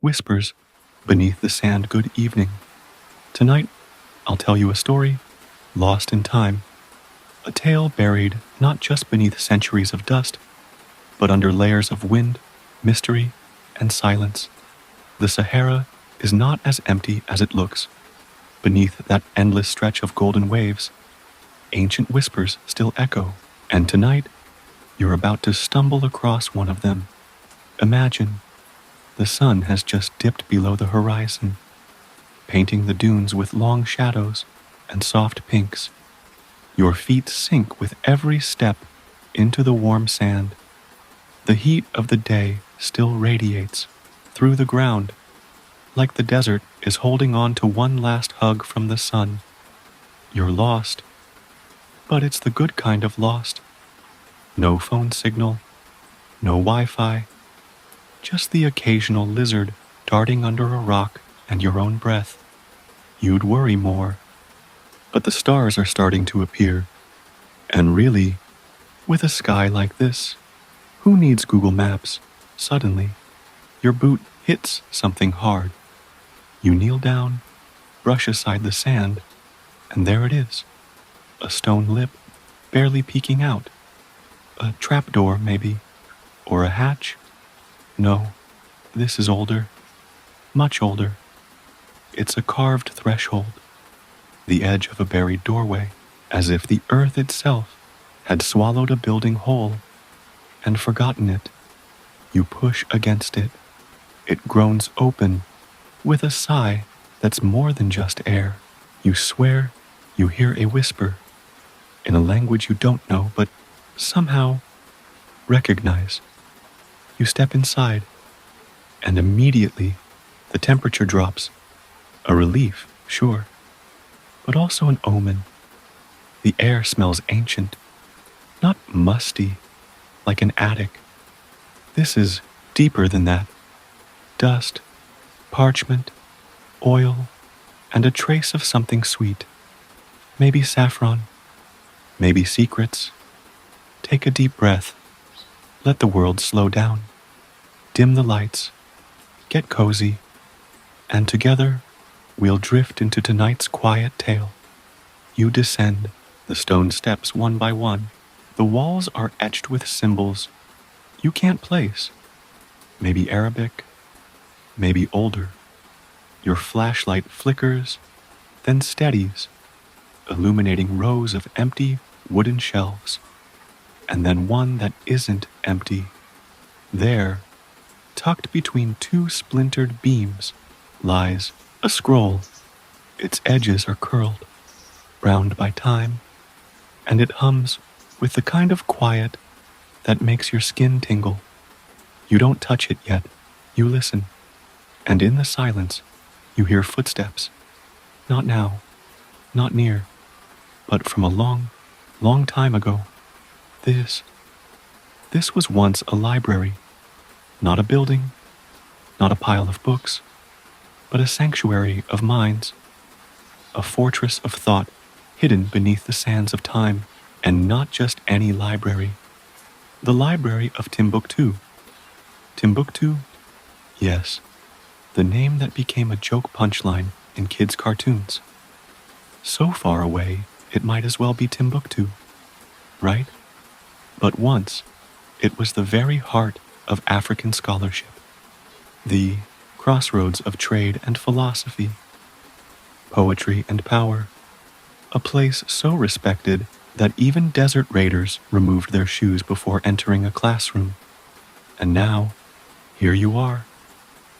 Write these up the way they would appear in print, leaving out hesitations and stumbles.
whispers beneath the sand good evening. Tonight, I'll tell you a story lost in time, a tale buried not just beneath centuries of dust, but under layers of wind, mystery, and silence. The Sahara is not as empty as it looks. Beneath that endless stretch of golden waves, ancient whispers still echo, and tonight, you're about to stumble across one of them. Imagine, the sun has just dipped below the horizon, painting the dunes with long shadows and soft pinks. Your feet sink with every step into the warm sand. The heat of the day still radiates through the ground, like the desert is holding on to one last hug from the sun. You're lost, but it's the good kind of lost. No phone signal, no Wi-Fi, just the occasional lizard darting under a rock and your own breath. You'd worry more, but the stars are starting to appear. And really, with a sky like this, who needs Google Maps? Suddenly, your boot hits something hard. You kneel down, brush aside the sand, and there it is. A stone lip, barely peeking out. A trapdoor, maybe, or a hatch. No, this is older, much older. It's a carved threshold, the edge of a buried doorway, as if the earth itself had swallowed a building whole and forgotten it. You push against it. It groans open with a sigh that's more than just air. You swear you hear a whisper in a language you don't know but somehow recognize. You step inside, and immediately the temperature drops. A relief, sure, but also an omen. The air smells ancient, not musty, like an attic. This is deeper than that. Dust, parchment, oil, and a trace of something sweet. Maybe saffron, maybe secrets. Take a deep breath. Let the world slow down. Dim the lights. Get cozy. And together, we'll drift into tonight's quiet tale. You descend the stone steps one by one. The walls are etched with symbols you can't place. Maybe Arabic, maybe older. Your flashlight flickers, then steadies, illuminating rows of empty wooden shelves. And then one that isn't empty. There, tucked between two splintered beams, lies a scroll. Its edges are curled, browned by time, and it hums with the kind of quiet that makes your skin tingle. You don't touch it yet. You listen, and in the silence, you hear footsteps. Not now, not near, but from a long, long time ago. This was once a library, not a building, not a pile of books, but a sanctuary of minds, a fortress of thought hidden beneath the sands of time, and not just any library. The library of Timbuktu. Timbuktu? Yes, the name that became a joke punchline in kids' cartoons. So far away, it might as well be Timbuktu, right? But once, it was the very heart of African scholarship, the crossroads of trade and philosophy, poetry and power, a place so respected that even desert raiders removed their shoes before entering a classroom. And now, here you are.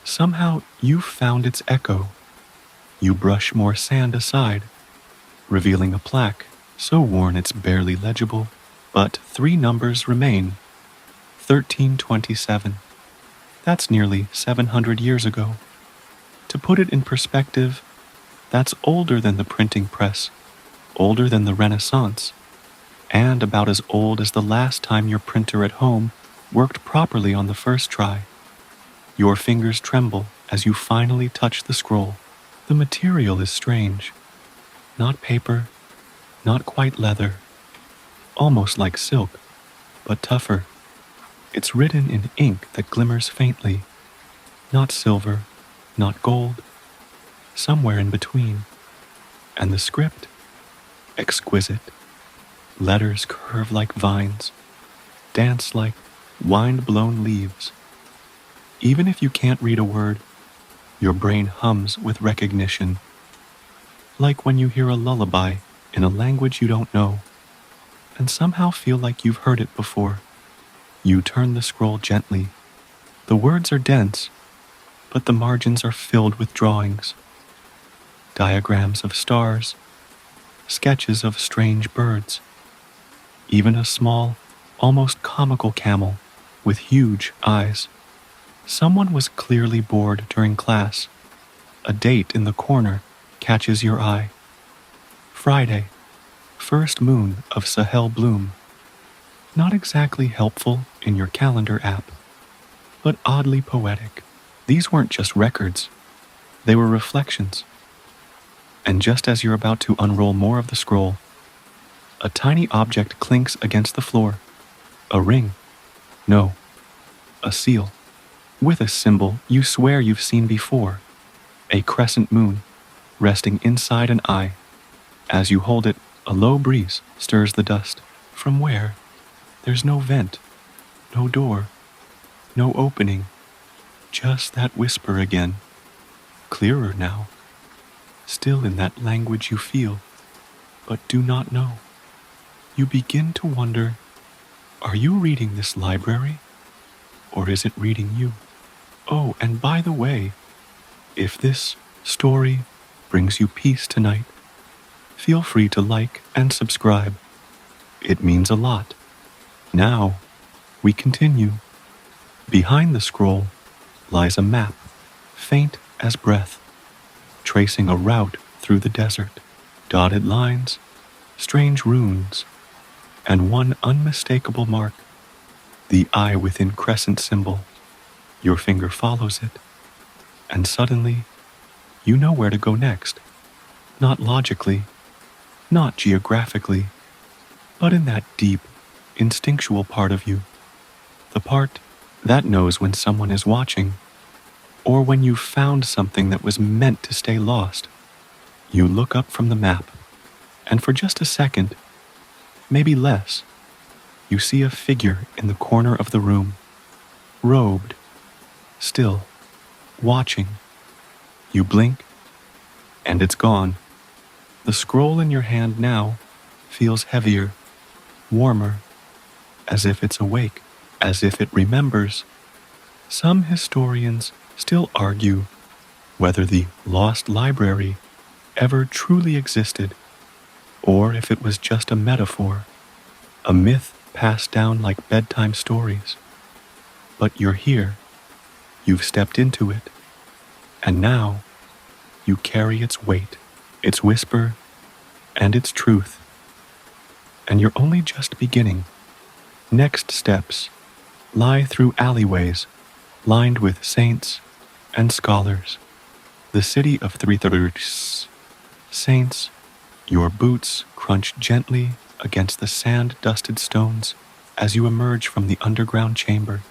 Somehow you've found its echo. You brush more sand aside, revealing a plaque so worn it's barely legible. But 3 numbers remain. 1327. That's nearly 700 years ago. To put it in perspective, that's older than the printing press, older than the Renaissance, and about as old as the last time your printer at home worked properly on the first try. Your fingers tremble as you finally touch the scroll. The material is strange. Not paper, not quite leather. Almost like silk, but tougher. It's written in ink that glimmers faintly. Not silver, not gold, somewhere in between. And the script? Exquisite. Letters curve like vines, dance like wind-blown leaves. Even if you can't read a word, your brain hums with recognition, like when you hear a lullaby in a language you don't know, and somehow feel like you've heard it before. You turn the scroll gently. The words are dense, but the margins are filled with drawings, diagrams of stars, sketches of strange birds, even a small, almost comical camel with huge eyes. Someone was clearly bored during class. A date in the corner catches your eye. Friday, first moon of Sahel bloom. Not exactly helpful in your calendar app, but oddly poetic. These weren't just records, they were reflections. And just as you're about to unroll more of the scroll, a tiny object clinks against the floor. A ring. No, a seal. With a symbol you swear you've seen before. A crescent moon, resting inside an eye. As you hold it, a low breeze stirs the dust. From where? There's no vent, no door, no opening. Just that whisper again. Clearer now. Still in that language you feel, but do not know. You begin to wonder, are you reading this library? Or is it reading you? Oh, and by the way, if this story brings you peace tonight, feel free to like and subscribe. It means a lot. Now, we continue. Behind the scroll lies a map, faint as breath, tracing a route through the desert. Dotted lines, strange runes, and one unmistakable mark, the eye within crescent symbol. Your finger follows it, and suddenly, you know where to go next. Not logically, not geographically, but in that deep, instinctual part of you. The part that knows when someone is watching, or when you've found something that was meant to stay lost. You look up from the map, and for just a second, maybe less, you see a figure in the corner of the room, robed, still, watching. You blink, and it's gone. The scroll in your hand now feels heavier, warmer, as if it's awake, as if it remembers. Some historians still argue whether the lost library ever truly existed, or if it was just a metaphor, a myth passed down like bedtime stories. But you're here. You've stepped into it. And now, you carry its weight, its whisper, and its truth. And you're only just beginning. Next steps lie through alleyways lined with saints and scholars. The city of 3/3 saints. Your boots crunch gently against the sand-dusted stones as you emerge from the underground chamber.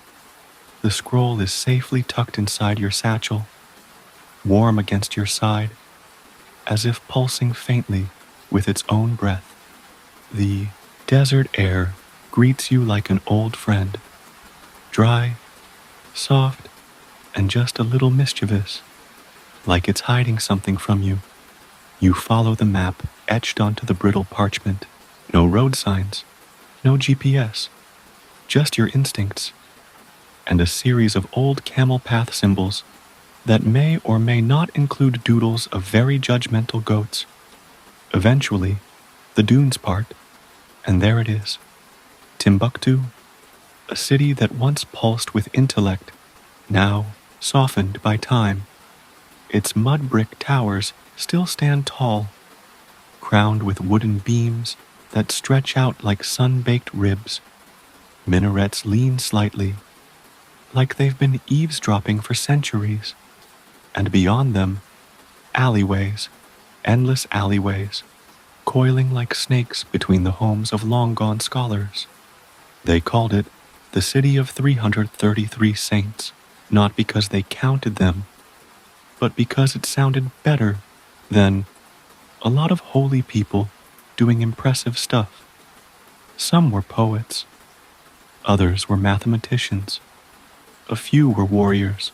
The scroll is safely tucked inside your satchel, warm against your side, as if pulsing faintly with its own breath. The desert air greets you like an old friend, dry, soft, and just a little mischievous, like it's hiding something from you. You follow the map etched onto the brittle parchment. No road signs, no GPS, just your instincts, and a series of old camel path symbols that may or may not include doodles of very judgmental goats. Eventually, the dunes part, and there it is. Timbuktu, a city that once pulsed with intellect, now softened by time. Its mud brick towers still stand tall, crowned with wooden beams that stretch out like sun-baked ribs. Minarets lean slightly, like they've been eavesdropping for centuries. And beyond them, alleyways, endless alleyways, coiling like snakes between the homes of long-gone scholars. They called it the city of 333 saints, not because they counted them, but because it sounded better than a lot of holy people doing impressive stuff. Some were poets, others were mathematicians, a few were warriors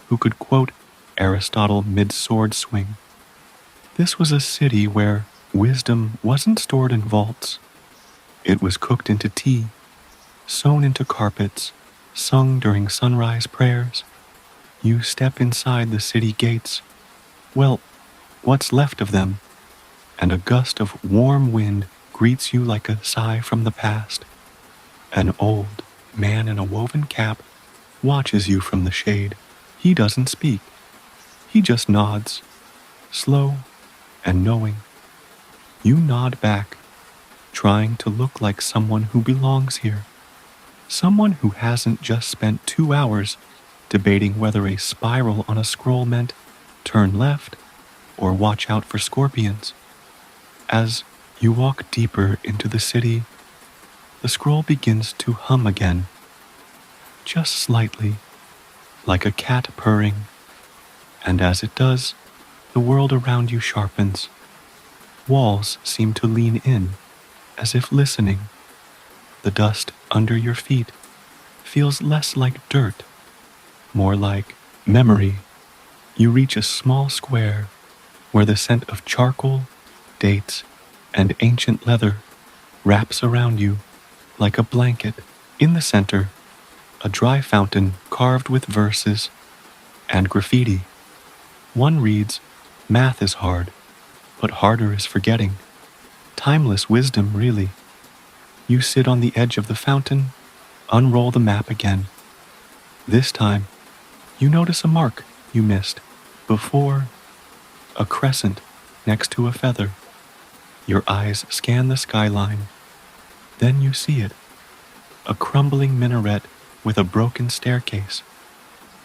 who could quote Aristotle mid-sword swing. This was a city where wisdom wasn't stored in vaults. It was cooked into tea, sewn into carpets, sung during sunrise prayers. You step inside the city gates, well, what's left of them, and a gust of warm wind greets you like a sigh from the past. An old man in a woven cap watches you from the shade. He doesn't speak. He just nods, slow and knowing. You nod back, trying to look like someone who belongs here. Someone who hasn't just spent 2 hours debating whether a spiral on a scroll meant turn left or watch out for scorpions. As you walk deeper into the city, the scroll begins to hum again, just slightly, like a cat purring, and as it does, the world around you sharpens. Walls seem to lean in, as if listening. The dust under your feet feels less like dirt, more like memory. You reach a small square where the scent of charcoal, dates, and ancient leather wraps around you like a blanket. In the center, a dry fountain carved with verses and graffiti. One reads, "Math is hard, but harder is forgetting." Timeless wisdom, really. You sit on the edge of the fountain, unroll the map again. This time, you notice a mark you missed before, a crescent next to a feather. Your eyes scan the skyline. Then you see it, a crumbling minaret with a broken staircase,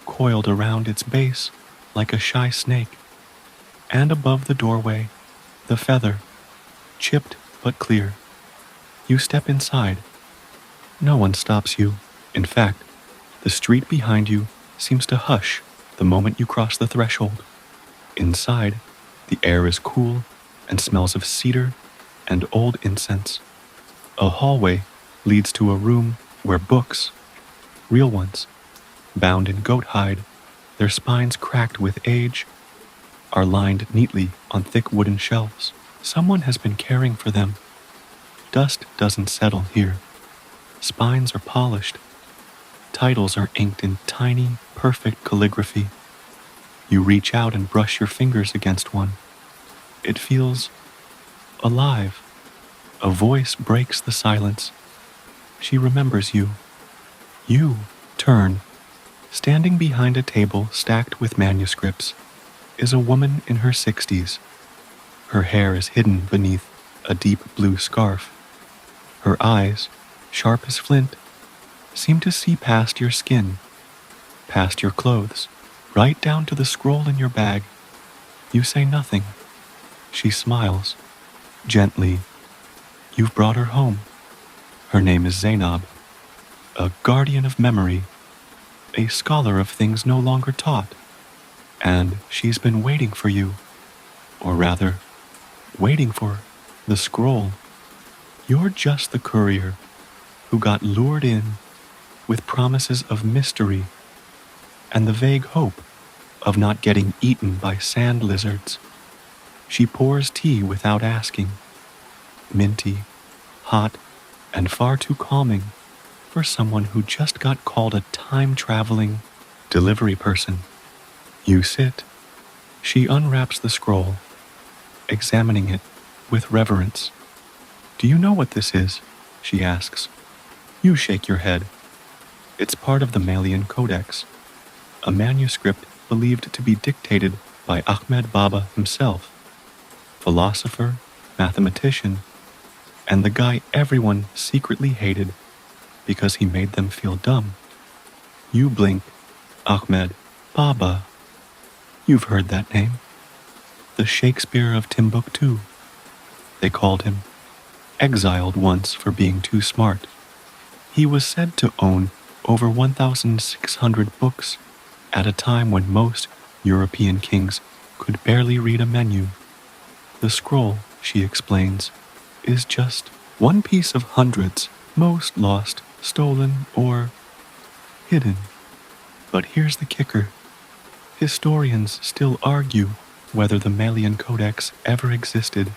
coiled around its base like a shy snake. And above the doorway, the feather, chipped but clear. You step inside. No one stops you. In fact, the street behind you seems to hush the moment you cross the threshold. Inside, the air is cool and smells of cedar and old incense. A hallway leads to a room where books, real ones, bound in goat hide, their spines cracked with age, are lined neatly on thick wooden shelves. Someone has been caring for them. Dust doesn't settle here. Spines are polished. Titles are inked in tiny, perfect calligraphy. You reach out and brush your fingers against one. It feels alive. A voice breaks the silence. She remembers you. You turn. Standing behind a table stacked with manuscripts is a woman in her 60s. Her hair is hidden beneath a deep blue scarf. Her eyes, sharp as flint, seem to see past your skin, past your clothes, right down to the scroll in your bag. You say nothing. She smiles, gently. You've brought her home. Her name is Zainab, a guardian of memory, a scholar of things no longer taught, and she's been waiting for you, or rather, waiting for the scroll. You're just the courier who got lured in with promises of mystery and the vague hope of not getting eaten by sand lizards. She pours tea without asking, minty, hot, and far too calming for someone who just got called a time-traveling delivery person. You sit. She unwraps the scroll, examining it with reverence. "Do you know what this is?" she asks. You shake your head. It's part of the Malian Codex, a manuscript believed to be dictated by Ahmed Baba himself, philosopher, mathematician, and the guy everyone secretly hated because he made them feel dumb. You blink. Ahmed Baba. You've heard that name. The Shakespeare of Timbuktu. They called him exiled once for being too smart. He was said to own over 1,600 books at a time when most European kings could barely read a menu. The scroll, she explains, is just one piece of hundreds, most lost, stolen, or hidden. But here's the kicker. Historians still argue whether the Malian Codex ever existed.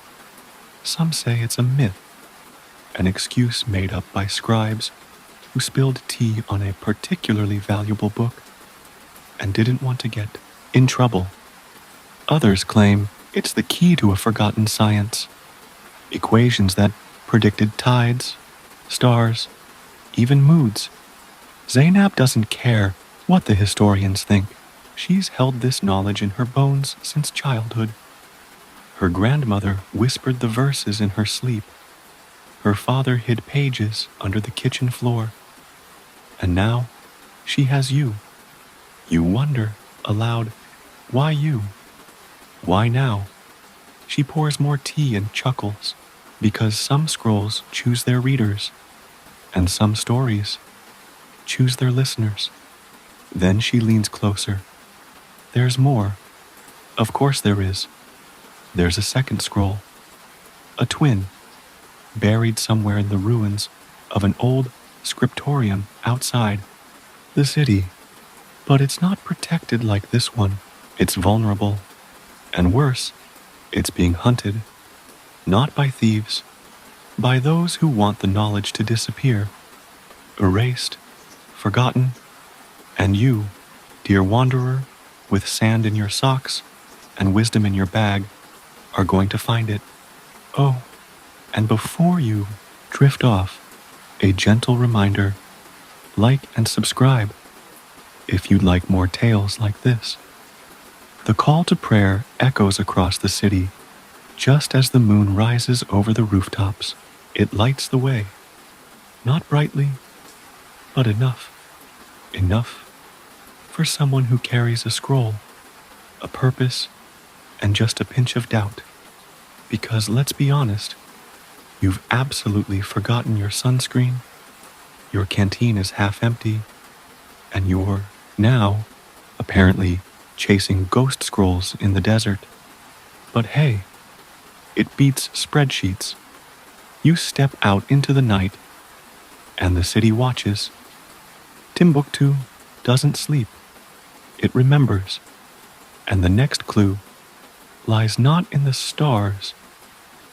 Some say it's a myth, an excuse made up by scribes who spilled tea on a particularly valuable book and didn't want to get in trouble. Others claim it's the key to a forgotten science. Equations that predicted tides, stars, even moods. Zainab doesn't care what the historians think. She's held this knowledge in her bones since childhood. Her grandmother whispered the verses in her sleep. Her father hid pages under the kitchen floor. And now, she has you. You wonder, aloud, why you? Why now? She pours more tea and chuckles, because some scrolls choose their readers, and some stories choose their listeners. Then she leans closer. There's more. Of course there is. There's a second scroll. A twin, buried somewhere in the ruins of an old scriptorium outside the city. But it's not protected like this one. It's vulnerable. And worse, it's being hunted. Not by thieves, by those who want the knowledge to disappear. Erased, forgotten, and you, dear wanderer, with sand in your socks and wisdom in your bag, are going to find it. Oh, and before you drift off, a gentle reminder, like and subscribe if you'd like more tales like this. The call to prayer echoes across the city. Just as the moon rises over the rooftops, it lights the way. Not brightly, but enough. Enough for someone who carries a scroll, a purpose, and just a pinch of doubt. Because let's be honest, you've absolutely forgotten your sunscreen, your canteen is half empty, and you're now, apparently, chasing ghost scrolls in the desert. But hey, it beats spreadsheets. You step out into the night, and the city watches. Timbuktu doesn't sleep. It remembers. And the next clue lies not in the stars,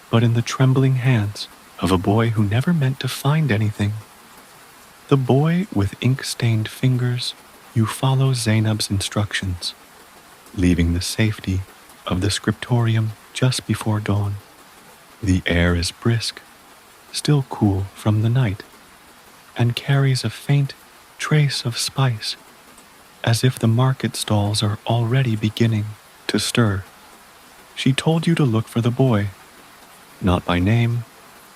but in the trembling hands of a boy who never meant to find anything. The boy with ink-stained fingers, you follow Zainab's instructions, leaving the safety of the scriptorium just before dawn. The air is brisk, still cool from the night, and carries a faint trace of spice, as if the market stalls are already beginning to stir. She told you to look for the boy, not by name,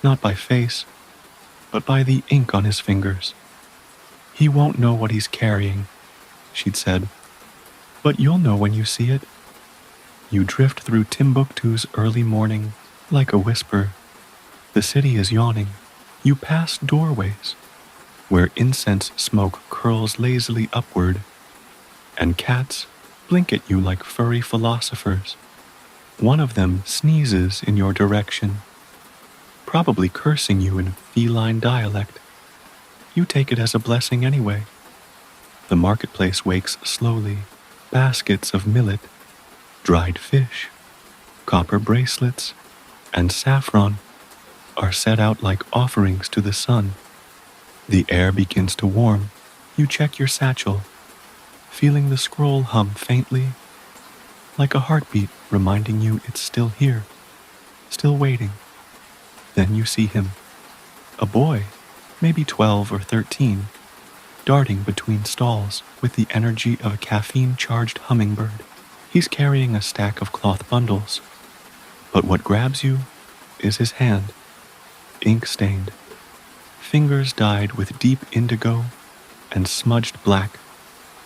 not by face, but by the ink on his fingers. He won't know what he's carrying, she'd said, but you'll know when you see it. You drift through Timbuktu's early morning like a whisper. The city is yawning. You pass doorways where incense smoke curls lazily upward, and cats blink at you like furry philosophers. One of them sneezes in your direction, probably cursing you in feline dialect. You take it as a blessing anyway. The marketplace wakes slowly. Baskets of millet, dried fish, copper bracelets, and saffron are set out like offerings to the sun. The air begins to warm. You check your satchel, feeling the scroll hum faintly, like a heartbeat reminding you it's still here, still waiting. Then you see him, a boy, maybe 12 or 13, darting between stalls with the energy of a caffeine-charged hummingbird. He's carrying a stack of cloth bundles, but what grabs you is his hand, ink-stained, fingers dyed with deep indigo and smudged black,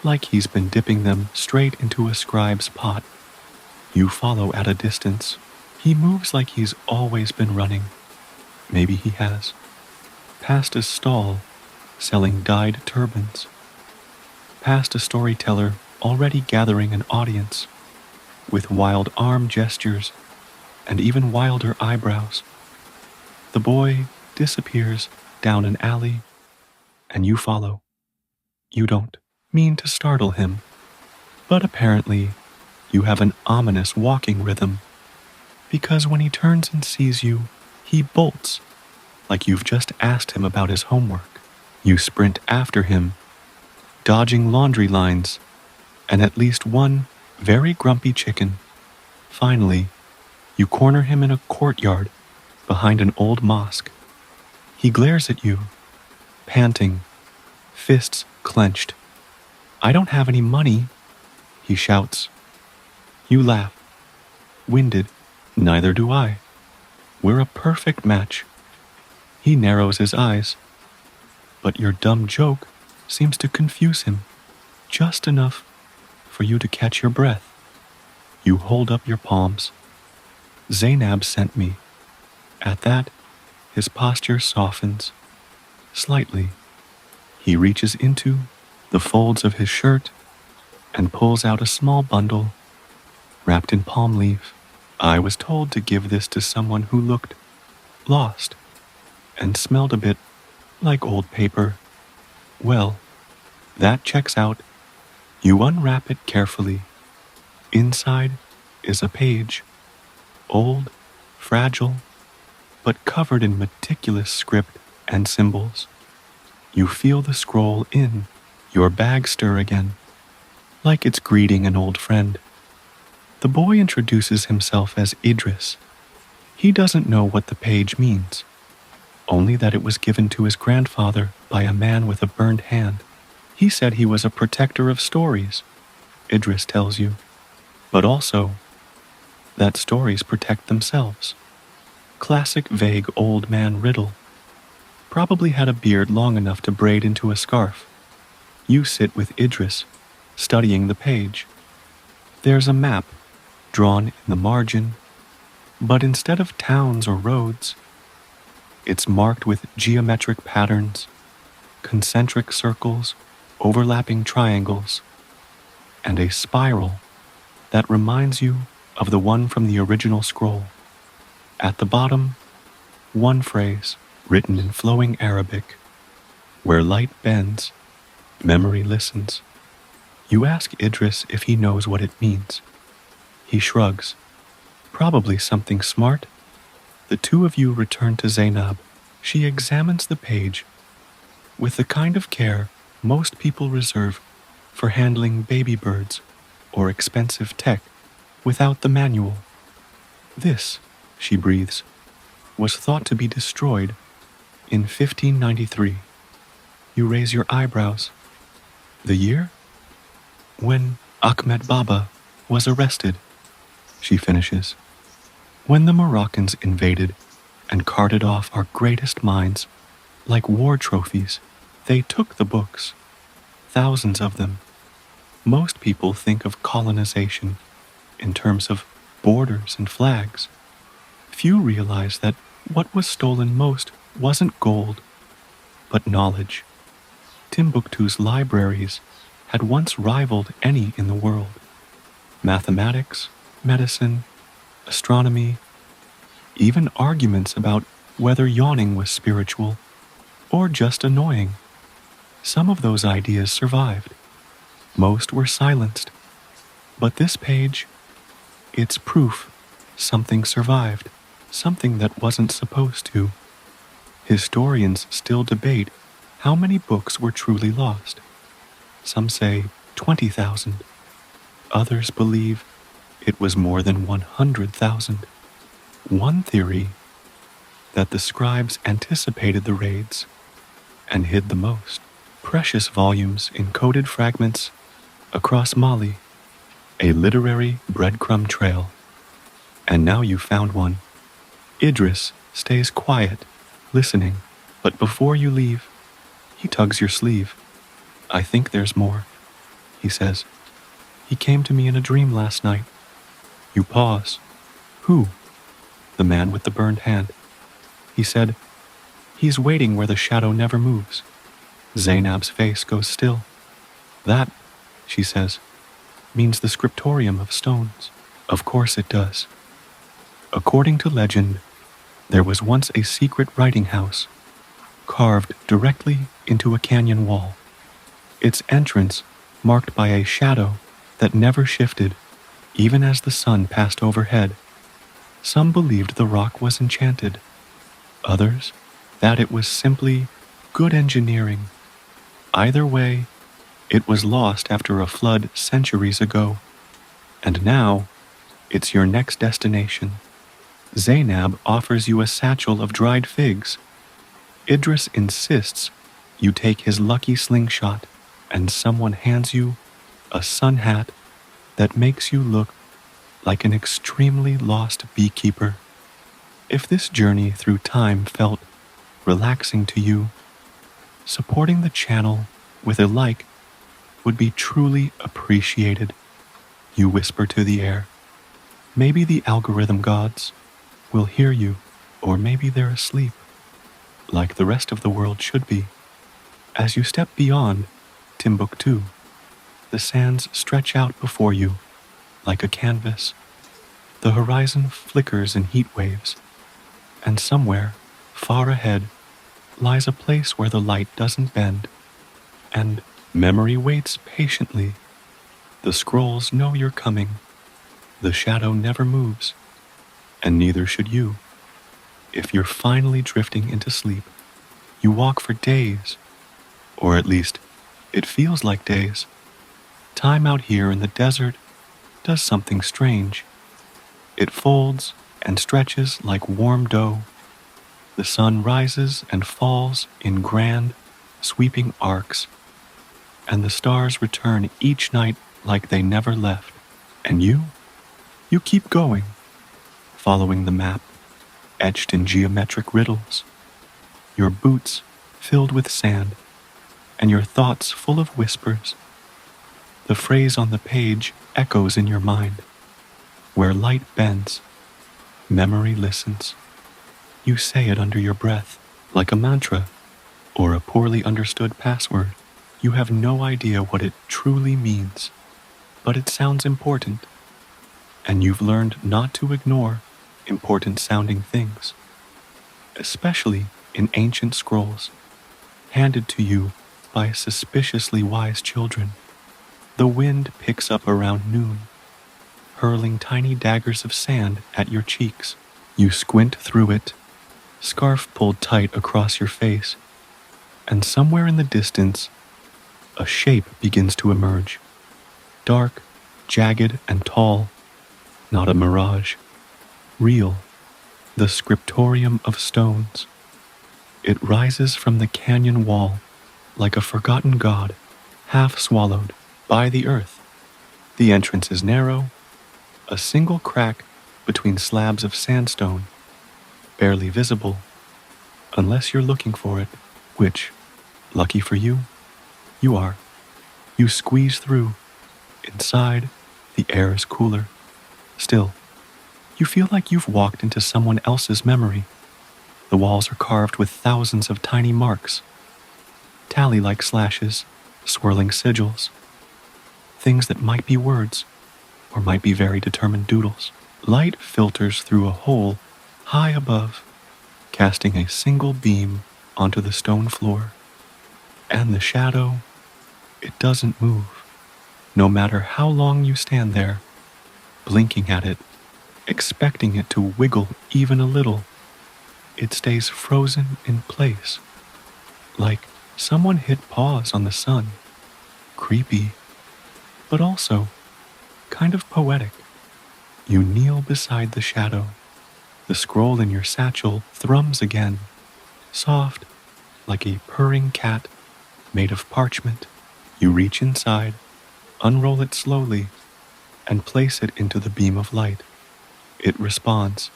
like he's been dipping them straight into a scribe's pot. You follow at a distance. He moves like he's always been running. Maybe he has. Past a stall selling dyed turbans. Past a storyteller already gathering an audience, with wild arm gestures and even wilder eyebrows. The boy disappears down an alley, and you follow. You don't mean to startle him, but apparently you have an ominous walking rhythm, because when he turns and sees you, he bolts, like you've just asked him about his homework. You sprint after him, dodging laundry lines and at least one very grumpy chicken. Finally, you corner him in a courtyard behind an old mosque. He glares at you, panting, fists clenched. "I don't have any money," he shouts. You laugh. Winded. "Neither do I. We're a perfect match." He narrows his eyes, but your dumb joke seems to confuse him, just enough for you to catch your breath. You hold up your palms. "Zainab sent me." At that, his posture softens slightly. He reaches into the folds of his shirt and pulls out a small bundle wrapped in palm leaf. "I was told to give this to someone who looked lost and smelled a bit like old paper." "Well, that checks out." You unwrap it carefully. Inside is a page, old, fragile, but covered in meticulous script and symbols. You feel the scroll in your bag stir again, like it's greeting an old friend. The boy introduces himself as Idris. He doesn't know what the page means, only that it was given to his grandfather by a man with a burned hand. He said he was a protector of stories, Idris tells you, but also that stories protect themselves. Classic vague old man riddle. Probably had a beard long enough to braid into a scarf. You sit with Idris, studying the page. There's a map drawn in the margin, but instead of towns or roads, it's marked with geometric patterns, concentric circles, overlapping triangles, and a spiral that reminds you of the one from the original scroll. At the bottom, one phrase written in flowing Arabic: "Where light bends, memory listens." You ask Idris if he knows what it means. He shrugs. Probably something smart. The two of you return to Zainab. She examines the page with the kind of care most people reserve for handling baby birds or expensive tech without the manual. "This," she breathes, "was thought to be destroyed in 1593. You raise your eyebrows. "The year?" "When Ahmed Baba was arrested," she finishes. "When the Moroccans invaded and carted off our greatest minds like war trophies, they took the books, thousands of them. Most people think of colonization in terms of borders and flags. Few realize that what was stolen most wasn't gold, but knowledge. Timbuktu's libraries had once rivaled any in the world. Mathematics, medicine, astronomy, even arguments about whether yawning was spiritual or just annoying. Some of those ideas survived. Most were silenced. But this page, it's proof something survived, something that wasn't supposed to. Historians still debate how many books were truly lost. Some say 20,000. Others believe it was more than 100,000. One theory, that the scribes anticipated the raids and hid the most precious volumes in coded fragments across Mali, a literary breadcrumb trail. And now you've found one. Idris stays quiet, listening, but before you leave, he tugs your sleeve. "I think there's more," he says. "He came to me in a dream last night." You pause. "Who?" "The man with the burned hand." He said, "He's waiting where the shadow never moves." Zainab's face goes still. "That," she says, means the scriptorium of stones. Of course it does. According to legend, there was once a secret writing house carved directly into a canyon wall, its entrance marked by a shadow that never shifted even as the sun passed overhead. Some believed the rock was enchanted, others that it was simply good engineering. Either way, it was lost after a flood centuries ago, and now it's your next destination. Zainab offers you a satchel of dried figs. Idris insists you take his lucky slingshot, and someone hands you a sun hat that makes you look like an extremely lost beekeeper. If this journey through time felt relaxing to you, supporting the channel with a like would be truly appreciated. You whisper to the air. Maybe the algorithm gods will hear you, or maybe they're asleep, like the rest of the world should be. As you step beyond Timbuktu, the sands stretch out before you like a canvas. The horizon flickers in heat waves, and somewhere, far ahead, lies a place where the light doesn't bend, and memory waits patiently. The scrolls know you're coming. The shadow never moves, and neither should you. If you're finally drifting into sleep, you walk for days, or at least it feels like days. Time out here in the desert does something strange. It folds and stretches like warm dough. The sun rises and falls in grand, sweeping arcs, and the stars return each night like they never left. And you keep going, following the map, etched in geometric riddles, your boots filled with sand, and your thoughts full of whispers. The phrase on the page echoes in your mind. Where light bends, memory listens. You say it under your breath, like a mantra or a poorly understood password. You have no idea what it truly means, but it sounds important, and you've learned not to ignore important sounding things, especially in ancient scrolls handed to you by suspiciously wise children. The wind picks up around noon, hurling tiny daggers of sand at your cheeks. You squint through it, scarf pulled tight across your face, and somewhere in the distance, a shape begins to emerge. Dark, jagged, and tall, not a mirage. Real, the scriptorium of stones. It rises from the canyon wall like a forgotten god, half swallowed by the earth. The entrance is narrow, a single crack between slabs of sandstone, barely visible, unless you're looking for it, which, lucky for you, you are. You squeeze through. Inside, the air is cooler. Still, you feel like you've walked into someone else's memory. The walls are carved with thousands of tiny marks, tally-like slashes, swirling sigils, things that might be words, or might be very determined doodles. Light filters through a hole high above, casting a single beam onto the stone floor. And the shadow, it doesn't move. No matter how long you stand there, blinking at it, expecting it to wiggle even a little, it stays frozen in place, like someone hit pause on the sun. Creepy, but also kind of poetic. You kneel beside the shadow. The scroll in your satchel thrums again, soft, like a purring cat made of parchment. You reach inside, unroll it slowly, and place it into the beam of light. It responds.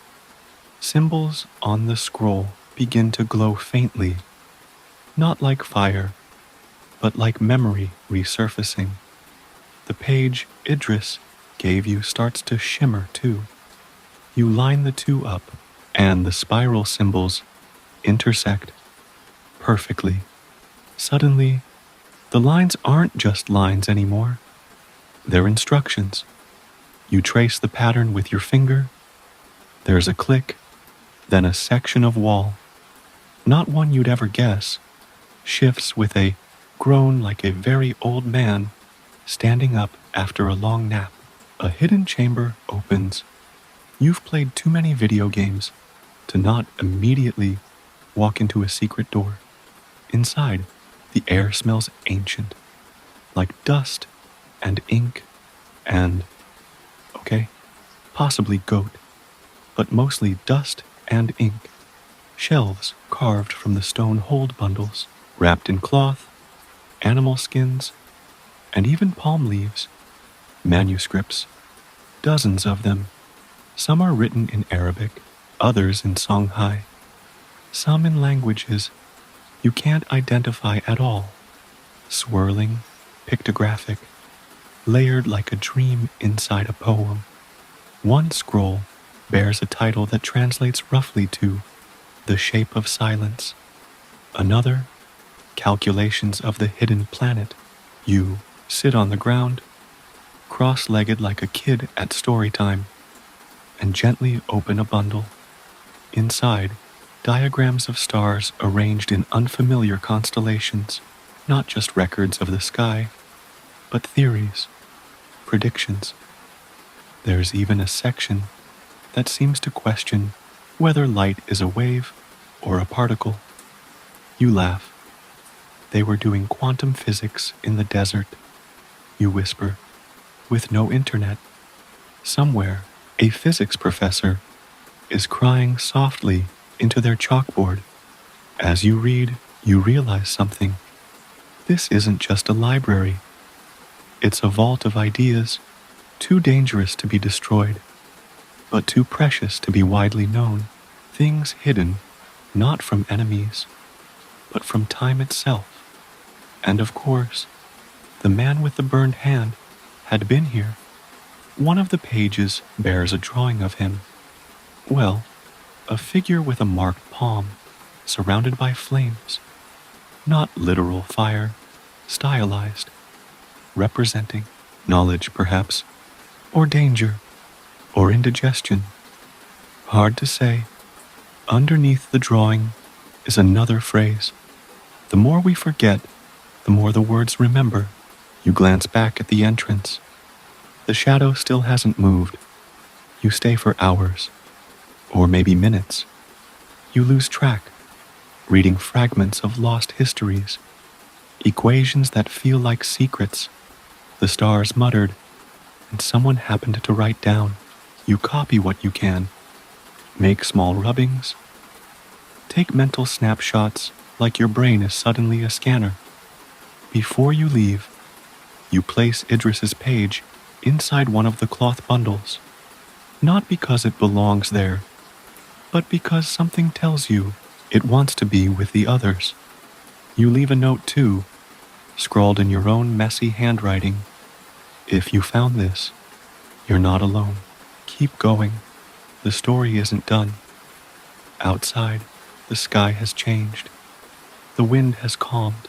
Symbols on the scroll begin to glow faintly, not like fire, but like memory resurfacing. The page Idris gave you starts to shimmer too. You line the two up, and the spiral symbols intersect perfectly. Suddenly, the lines aren't just lines anymore. They're instructions. You trace the pattern with your finger. There's a click, then a section of wall, not one you'd ever guess, shifts with a groan like a very old man standing up after a long nap. A hidden chamber opens. You've played too many video games to not immediately walk into a secret door. Inside, the air smells ancient, like dust and ink and, okay, possibly goat, but mostly dust and ink. Shelves carved from the stone hold bundles, wrapped in cloth, animal skins, and even palm leaves. Manuscripts, dozens of them. Some are written in Arabic, others in Songhai, some in languages you can't identify at all, swirling, pictographic, layered like a dream inside a poem. One scroll bears a title that translates roughly to The Shape of Silence. Another, Calculations of the Hidden Planet. You sit on the ground, cross-legged like a kid at story time, and gently open a bundle. Inside, diagrams of stars arranged in unfamiliar constellations, not just records of the sky, but theories, predictions. There's even a section that seems to question whether light is a wave or a particle. You laugh. They were doing quantum physics in the desert. You whisper, with no internet. Somewhere, a physics professor is crying softly into their chalkboard. As you read, you realize something. This isn't just a library. It's a vault of ideas, too dangerous to be destroyed, but too precious to be widely known. Things hidden, not from enemies, but from time itself. And of course, the man with the burned hand had been here. One of the pages bears a drawing of him. Well, a figure with a marked palm, surrounded by flames. Not literal fire, stylized, representing knowledge perhaps, or danger, or indigestion. Hard to say. Underneath the drawing is another phrase. The more we forget, the more the words remember. You glance back at the entrance. The shadow still hasn't moved. You stay for hours, or maybe minutes. You lose track, reading fragments of lost histories, equations that feel like secrets. The stars muttered, and someone happened to write down. You copy what you can, make small rubbings, take mental snapshots like your brain is suddenly a scanner. Before you leave, you place Idris's page inside one of the cloth bundles, not because it belongs there, but because something tells you it wants to be with the others. You leave a note too, scrawled in your own messy handwriting. If you found this, you're not alone. Keep going. The story isn't done. Outside, the sky has changed. The wind has calmed.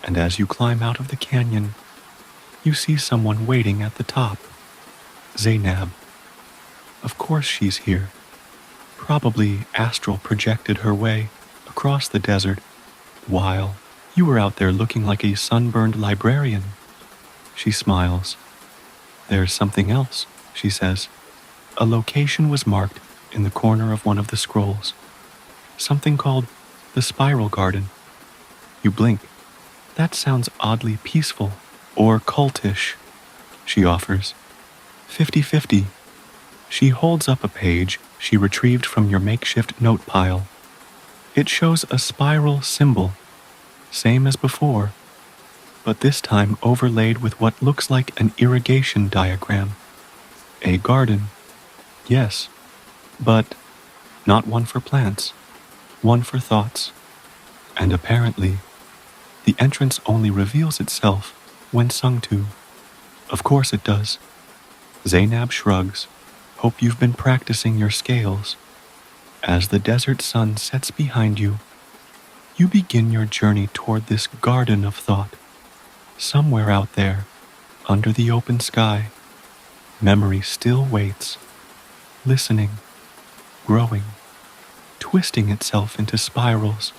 And as you climb out of the canyon, you see someone waiting at the top. Zainab. Of course she's here. Probably astral projected her way across the desert while you were out there looking like a sunburned librarian. She smiles. There's something else, she says. A location was marked in the corner of one of the scrolls. Something called the Spiral Garden. You blink. That sounds oddly peaceful or cultish, she offers. 50-50. She holds up a page she retrieved from your makeshift note pile. It shows a spiral symbol, same as before, but this time overlaid with what looks like an irrigation diagram. A garden, yes, but not one for plants, one for thoughts. And apparently, the entrance only reveals itself when sung to. Of course it does. Zainab shrugs. Hope you've been practicing your scales. As the desert sun sets behind you, you begin your journey toward this garden of thought. Somewhere out there, Under the open sky, memory still waits, listening, growing, twisting itself into spirals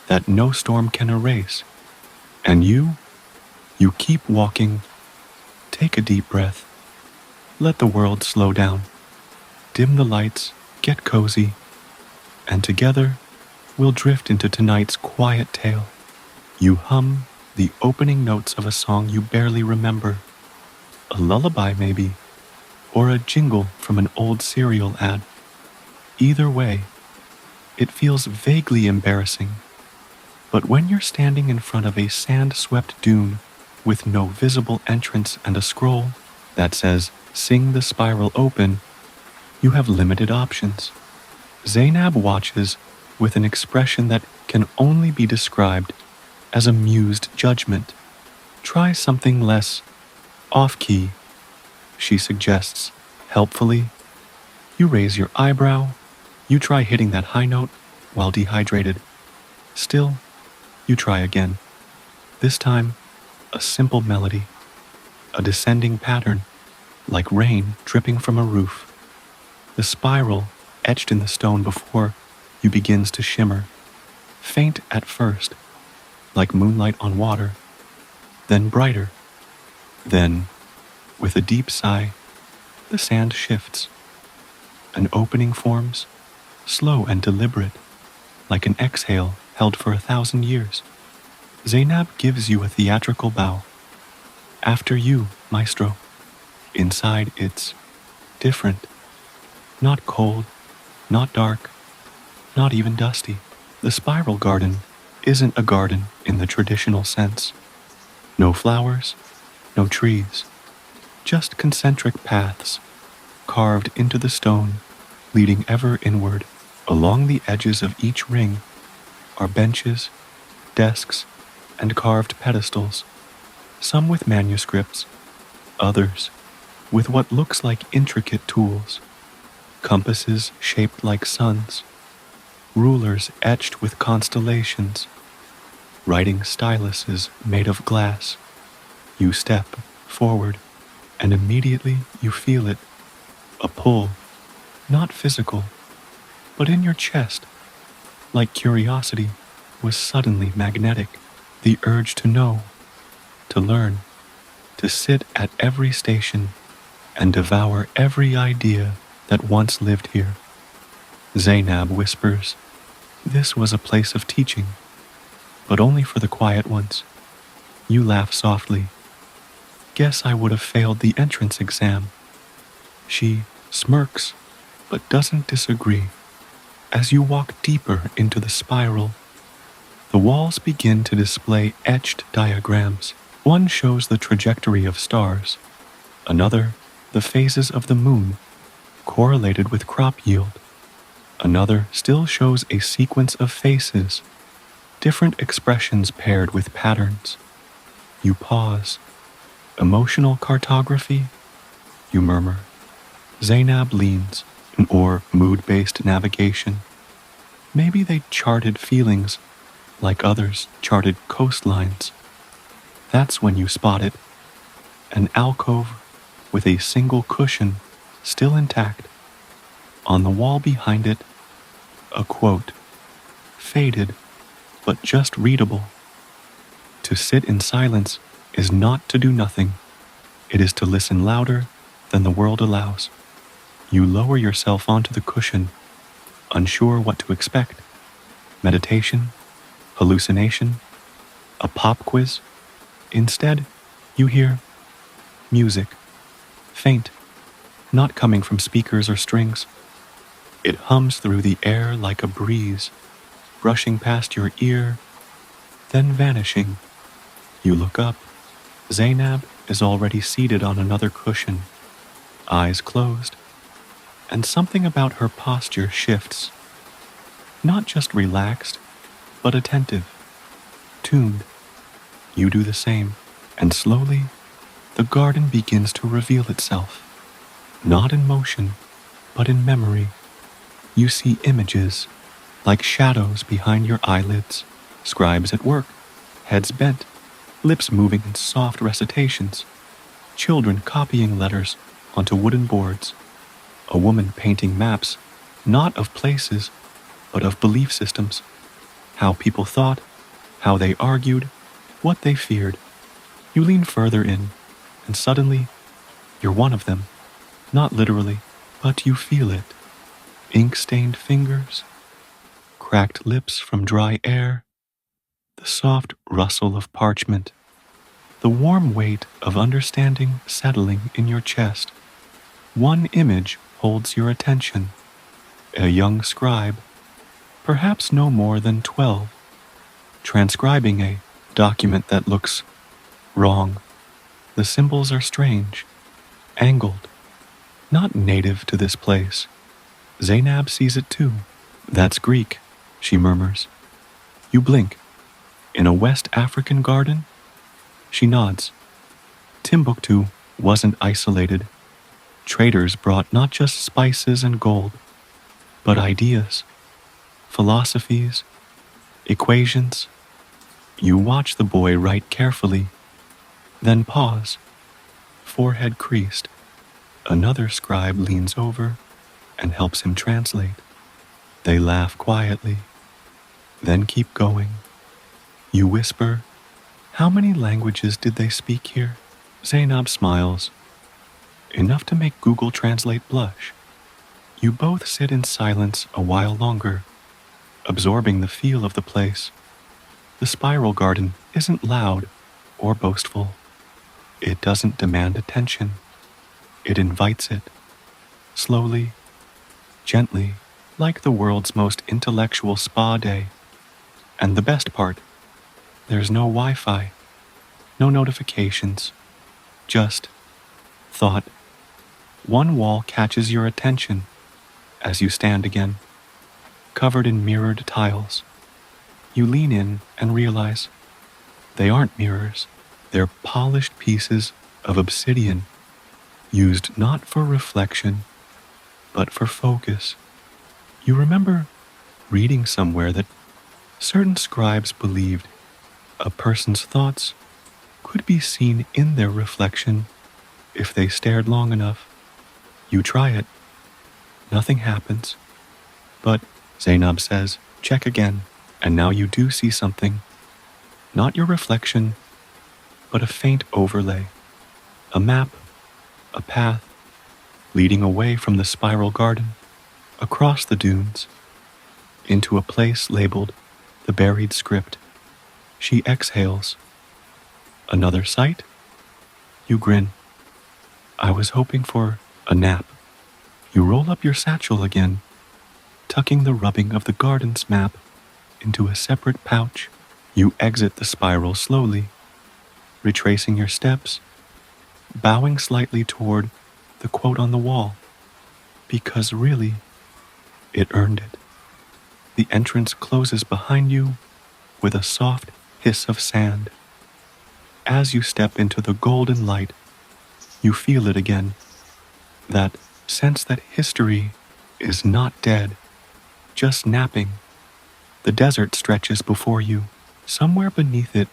that no storm can erase. And you keep walking. Take a deep breath. Let the world slow down. Dim the lights, get cozy, and together we'll drift into tonight's quiet tale. You hum the opening notes of a song you barely remember. A lullaby maybe, or a jingle from an old cereal ad. Either way, it feels vaguely embarrassing. But when you're standing in front of a sand-swept dune with no visible entrance and a scroll that says, "Sing the spiral open," you have limited options. Zainab watches with an expression that can only be described as amused judgment. Try something less off-key, she suggests, helpfully. You raise your eyebrow. You try hitting that high note while dehydrated. Still, you try again. This time, a simple melody, a descending pattern, like rain dripping from a roof. The spiral etched in the stone before you begins to shimmer, faint at first, like moonlight on water, then brighter. Then, with a deep sigh, the sand shifts. An opening forms, slow and deliberate, like an exhale held for 1,000 years. Zainab gives you a theatrical bow. After you, maestro. Inside it's different. Not cold, not dark, not even dusty. The spiral garden isn't a garden in the traditional sense. No flowers, no trees, just concentric paths carved into the stone, leading ever inward. Along the edges of each ring are benches, desks, and carved pedestals, some with manuscripts, others with what looks like intricate tools, compasses shaped like suns, rulers etched with constellations, writing styluses made of glass. You step forward, and immediately you feel it, a pull, not physical, but in your chest, like curiosity was suddenly magnetic, the urge to know, to learn, to sit at every station and devour every idea that once lived here. Zainab whispers, "This was a place of teaching, but only for the quiet ones." You laugh softly. "Guess I would have failed the entrance exam." She smirks, but doesn't disagree. As you walk deeper into the spiral, the walls begin to display etched diagrams. One shows the trajectory of stars, another the phases of the moon, correlated with crop yield. Another still shows a sequence of faces, different expressions paired with patterns. You pause. "Emotional cartography?" you murmur. Zainab leans, or mood-based navigation. Maybe they charted feelings like others charted coastlines. That's when you spot it. An alcove with a single cushion still intact. On the wall behind it, a quote, faded but just readable. To sit in silence is not to do nothing. It is to listen louder than the world allows. You lower yourself onto the cushion, unsure what to expect. Meditation, hallucination, a pop quiz. Instead, you hear music, faint, not coming from speakers or strings. It hums through the air like a breeze, brushing past your ear, then vanishing. You look up. Zainab is already seated on another cushion, eyes closed, and something about her posture shifts. Not just relaxed, but attentive, tuned. You do the same, and slowly, the garden begins to reveal itself. Not in motion, but in memory. You see images, like shadows behind your eyelids, scribes at work, heads bent, lips moving in soft recitations. children copying letters onto wooden boards, a woman painting maps, not of places, but of belief systems, how people thought, how they argued, what they feared. You lean further in, and suddenly, you're one of them. Not literally, but you feel it. Ink-stained fingers, cracked lips from dry air, the soft rustle of parchment, the warm weight of understanding settling in your chest. One image holds your attention. A young scribe, perhaps no more than 12, transcribing a document that looks wrong. The symbols are strange, angled, not native to this place. Zainab sees it too. That's Greek, she murmurs. You blink. In a West African garden? She nods. Timbuktu wasn't isolated. Traders brought not just spices and gold, but ideas, philosophies, equations. You watch the boy write carefully, then pause, forehead creased. Another scribe leans over and helps him translate. They laugh quietly, then keep going. You whisper, "How many languages did they speak here?" Zainab smiles. Enough to make Google Translate blush. You both sit in silence a while longer, absorbing the feel of the place. The spiral garden isn't loud or boastful. It doesn't demand attention. It invites it, slowly, gently, like the world's most intellectual spa day. And the best part, there's no Wi-Fi, no notifications, just thought. One wall catches your attention as you stand again, covered in mirrored tiles. You lean in and realize they aren't mirrors. They're polished pieces of obsidian, used not for reflection, but for focus. You remember reading somewhere that certain scribes believed a person's thoughts could be seen in their reflection if they stared long enough. You try it. Nothing happens. But, Zainab says, check again, and now you do see something. Not your reflection, but a faint overlay. A map, a path, leading away from the spiral garden, across the dunes, into a place labeled the buried script. She exhales. Another sight? You grin. I was hoping for a nap. You roll up your satchel again, tucking the rubbing of the garden's map into a separate pouch. You exit the spiral slowly, retracing your steps, bowing slightly toward the quote on the wall, because really, it earned it. The entrance closes behind you with a soft hiss of sand. As you step into the golden light, you feel it again, that sense that history is not dead, just napping. The desert stretches before you. Somewhere beneath it,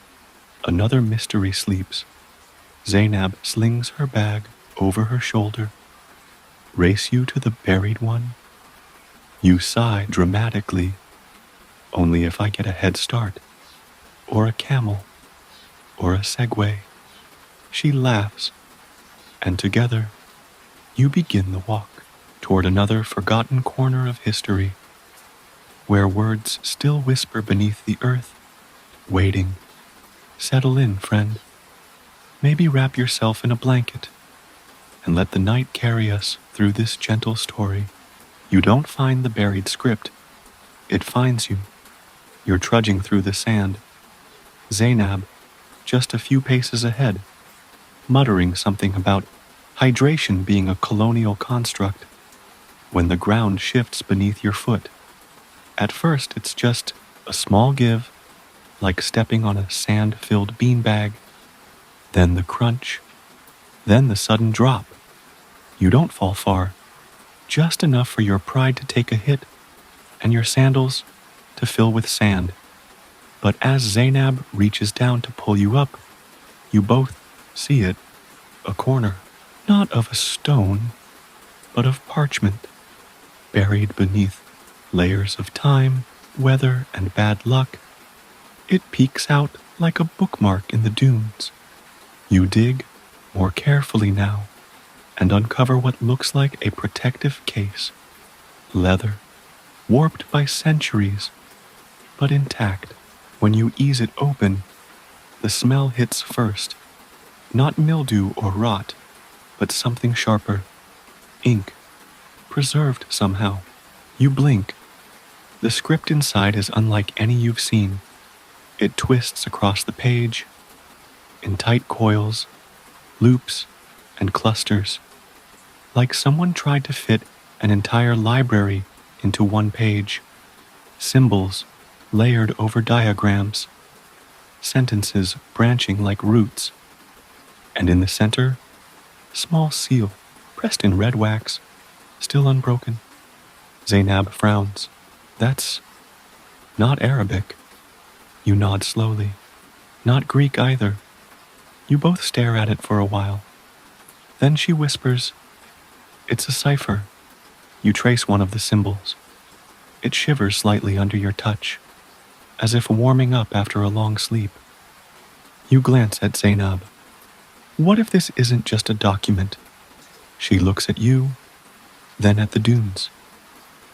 another mystery sleeps. Zainab slings her bag over her shoulder. Race you to the buried one? You sigh dramatically. Only if I get a head start, or a camel, or a Segway. She laughs, and together, you begin the walk toward another forgotten corner of history, where words still whisper beneath the earth, waiting. Settle in, friend. Maybe wrap yourself in a blanket, and let the night carry us through this gentle story. You don't find the buried script. It finds you. You're trudging through the sand. Zainab, just a few paces ahead, muttering something about hydration being a colonial construct, when the ground shifts beneath your foot. At first, it's just a small give, like stepping on a sand-filled beanbag. Then the crunch. Then the sudden drop. You don't fall far, just enough for your pride to take a hit, and your sandals to fill with sand. But as Zainab reaches down to pull you up, you both see it. a corner, not of a stone, but of parchment, buried beneath layers of time, weather, and bad luck. It peeks out like a bookmark in the dunes. You dig more carefully now and uncover what looks like a protective case, leather, warped by centuries, but intact. When you ease it open, the smell hits first, not mildew or rot, but something sharper, ink, preserved somehow. You blink. The script inside is unlike any you've seen. It twists across the page, in tight coils, loops, and clusters, like someone tried to fit an entire library into one page. Symbols layered over diagrams, sentences branching like roots, and in the center, small seal pressed in red wax, still unbroken. Zainab frowns. That's not Arabic. You nod slowly. Not Greek either. You both stare at it for a while. Then she whispers, "It's a cipher." You trace one of the symbols. It shivers slightly under your touch, as if warming up after a long sleep. You glance at Zainab. What if this isn't just a document? She looks at you, then at the dunes.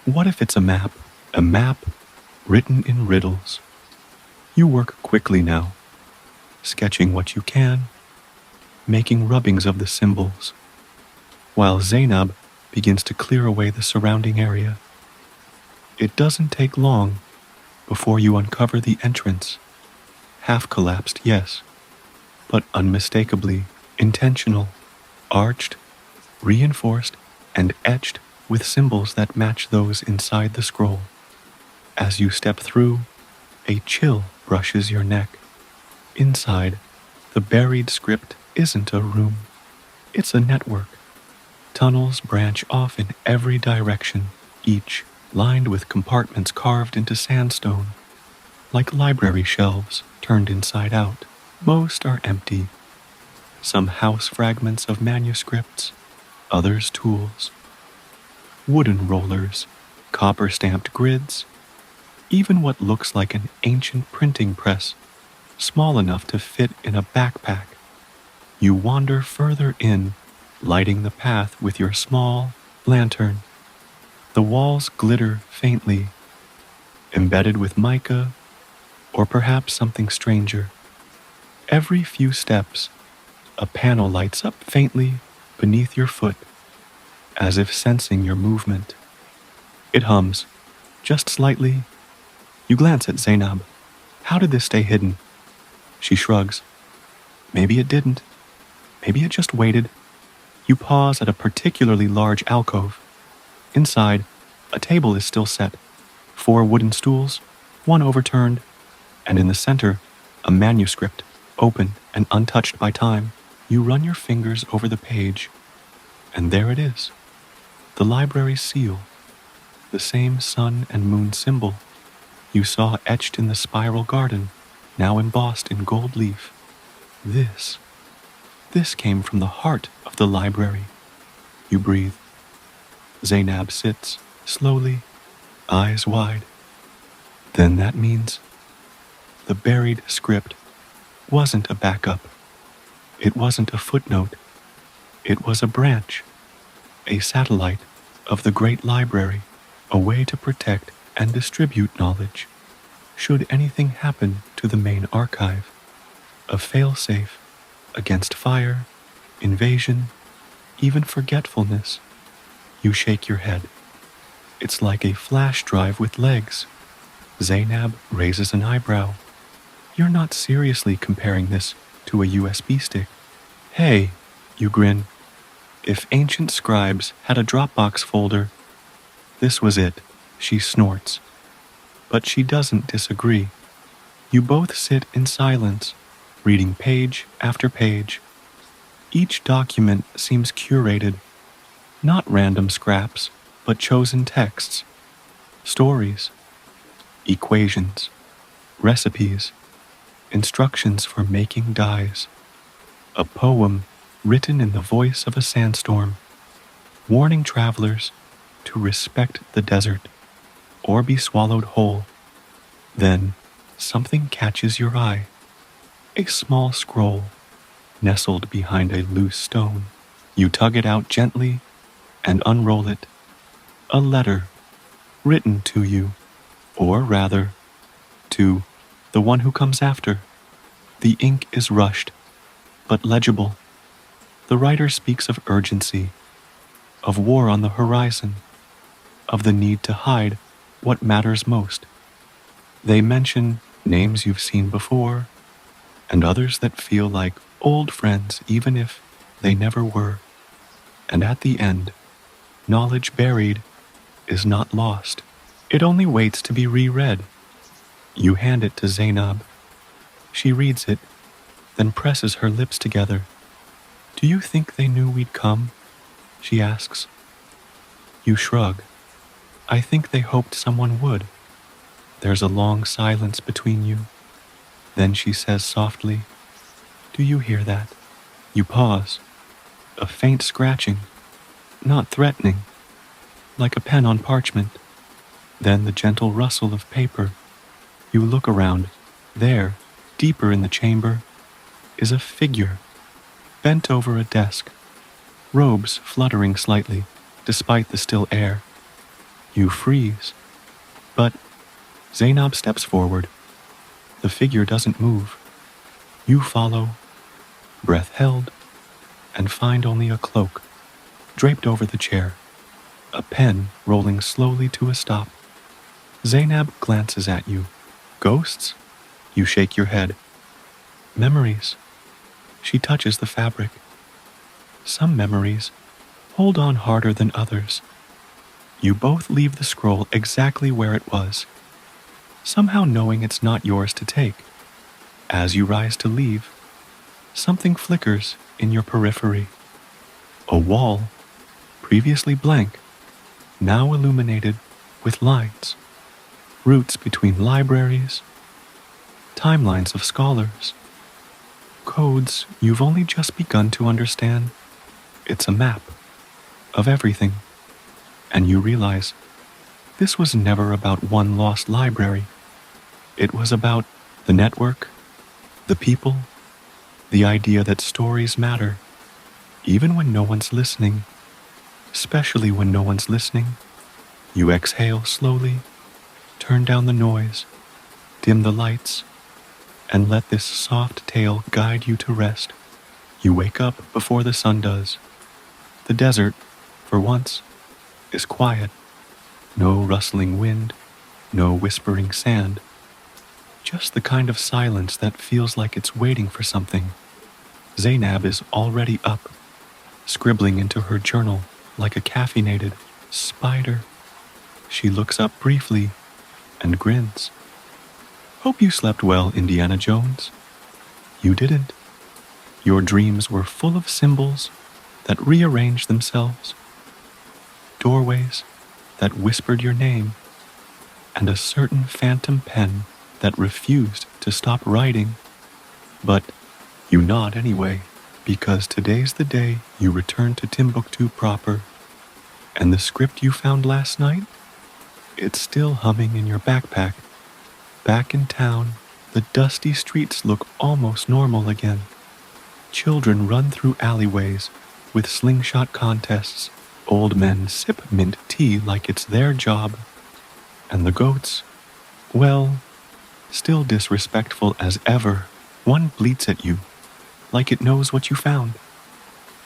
What if it's a map? A map written in riddles. You work quickly now, sketching what you can, making rubbings of the symbols, while Zainab begins to clear away the surrounding area. It doesn't take long before you uncover the entrance. Half collapsed, yes, but unmistakably intentional, arched, reinforced, and etched with symbols that match those inside the scroll. As you step through, a chill brushes your neck. Inside, the buried script isn't a room. It's a network. Tunnels branch off in every direction, each lined with compartments carved into sandstone, like library shelves turned inside out. Most are empty. Some house fragments of manuscripts, others tools. Wooden rollers, copper-stamped grids, even what looks like an ancient printing press, small enough to fit in a backpack. You wander further in, lighting the path with your small lantern. The walls glitter faintly, embedded with mica, or perhaps something stranger. Every few steps, a panel lights up faintly beneath your foot, as if sensing your movement. It hums, just slightly. You glance at Zainab. How did this stay hidden? She shrugs. Maybe it didn't. Maybe it just waited. You pause at a particularly large alcove. Inside, a table is still set. 4 wooden stools, 1 overturned, and in the center, a manuscript, open and untouched by time. You run your fingers over the page, and there it is. The library seal, the same sun and moon symbol you saw etched in the spiral garden, now embossed in gold leaf. This came from the heart of the library. You breathe. Zainab sits, slowly, eyes wide. Then that means the buried script wasn't a backup. It wasn't a footnote. It was a branch, a satellite of the great library, a way to protect and distribute knowledge, should anything happen to the main archive. A fail-safe against fire, invasion, even forgetfulness. You shake your head. It's like a flash drive with legs. Zainab raises an eyebrow. You're not seriously comparing this to a USB stick. Hey, you grin. If ancient scribes had a Dropbox folder, this was it. She snorts. But she doesn't disagree. You both sit in silence, reading page after page. Each document seems curated, not random scraps, but chosen texts, stories, equations, recipes, instructions for making dyes. A poem written in the voice of a sandstorm, warning travelers to respect the desert or be swallowed whole. Then something catches your eye, a small scroll nestled behind a loose stone. You tug it out gently and unroll it. A letter written to you, or rather, to the one who comes after. The ink is rushed, but legible. The writer speaks of urgency, of war on the horizon, of the need to hide what matters most. They mention names you've seen before, and others that feel like old friends even if they never were. And at the end, knowledge buried is not lost. It only waits to be reread. You hand it to Zainab. She reads it, then presses her lips together. "Do you think they knew we'd come?" she asks. You shrug. "I think they hoped someone would." There's a long silence between you. Then she says softly, "Do you hear that?" You pause. A faint scratching, not threatening, like a pen on parchment. Then the gentle rustle of paper. You look around. There, deeper in the chamber, is a figure, bent over a desk, robes fluttering slightly, despite the still air. You freeze. But Zainab steps forward. The figure doesn't move. You follow, breath held, and find only a cloak draped over the chair, a pen rolling slowly to a stop. Zainab glances at you. "Ghosts?" You shake your head. "Memories." She touches the fabric. "Some memories hold on harder than others." You both leave the scroll exactly where it was, somehow knowing it's not yours to take. As you rise to leave, something flickers in your periphery. A wall, previously blank, now illuminated with lines, routes between libraries, timelines of scholars, codes you've only just begun to understand. It's a map of everything, and you realize this was never about one lost library. It was about the network, the people, the idea that stories matter, even when no one's listening, especially when no one's listening. You exhale slowly, turn down the noise, dim the lights, and let this soft tale guide you to rest. You wake up before the sun does. The desert, for once, is quiet. No rustling wind, no whispering sand. Just the kind of silence that feels like it's waiting for something. Zainab is already up, scribbling into her journal like a caffeinated spider. She looks up briefly and grins. "Hope you slept well, Indiana Jones." You didn't. Your dreams were full of symbols that rearranged themselves, doorways that whispered your name, and a certain phantom pen that refused to stop writing. But you nod anyway, because today's the day you return to Timbuktu proper, and the script you found last night, it's still humming in your backpack. Back in town, the dusty streets look almost normal again. Children run through alleyways with slingshot contests. Old men sip mint tea like it's their job. And the goats, well, still disrespectful as ever. One bleats at you, like it knows what you found.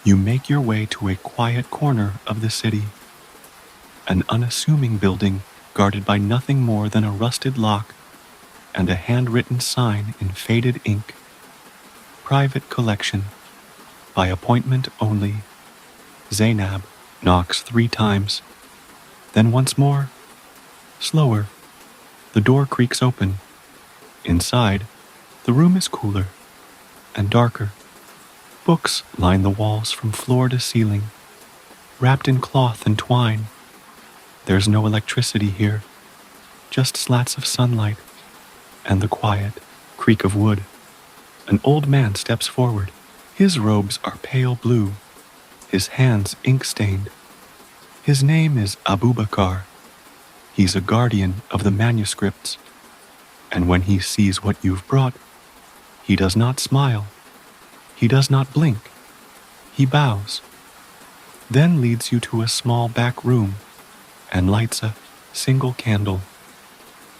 You make your way to a quiet corner of the city. An unassuming building guarded by nothing more than a rusted lock and a handwritten sign in faded ink. Private collection. By appointment only. Zainab knocks 3 times. Then once more. Slower. The door creaks open. Inside, the room is cooler and darker. Books line the walls from floor to ceiling, wrapped in cloth and twine. There's no electricity here, just slats of sunlight and the quiet creak of wood. An old man steps forward. His robes are pale blue, his hands ink-stained. His name is Abubakar. He's a guardian of the manuscripts, and when he sees what you've brought, he does not smile. He does not blink. He bows, then leads you to a small back room and lights a single candle.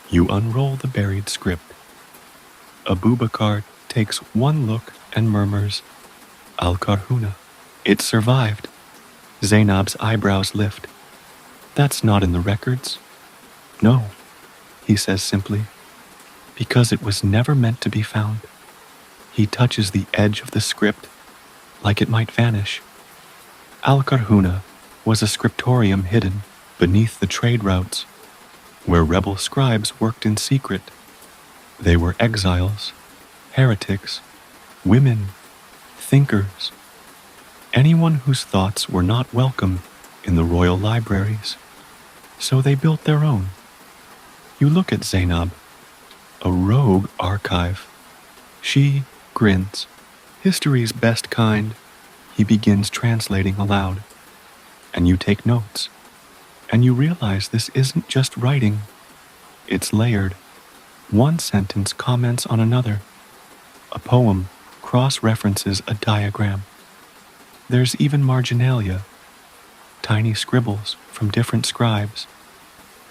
You unroll the buried script. Abubakar takes one look and murmurs, Al-Karhuna. It survived. Zainab's eyebrows lift. That's not in the records. No, he says simply, because it was never meant to be found. He touches the edge of the script like it might vanish. Al-Karhuna was a scriptorium hidden beneath the trade routes, where rebel scribes worked in secret. They were exiles, heretics, women, thinkers, anyone whose thoughts were not welcome in the royal libraries. So they built their own. You look at Zainab, a rogue archive. She grins. History's best kind. He begins translating aloud. And you take notes. And you realize this isn't just writing. It's layered. One sentence comments on another. A poem cross-references a diagram. There's even marginalia, tiny scribbles from different scribes,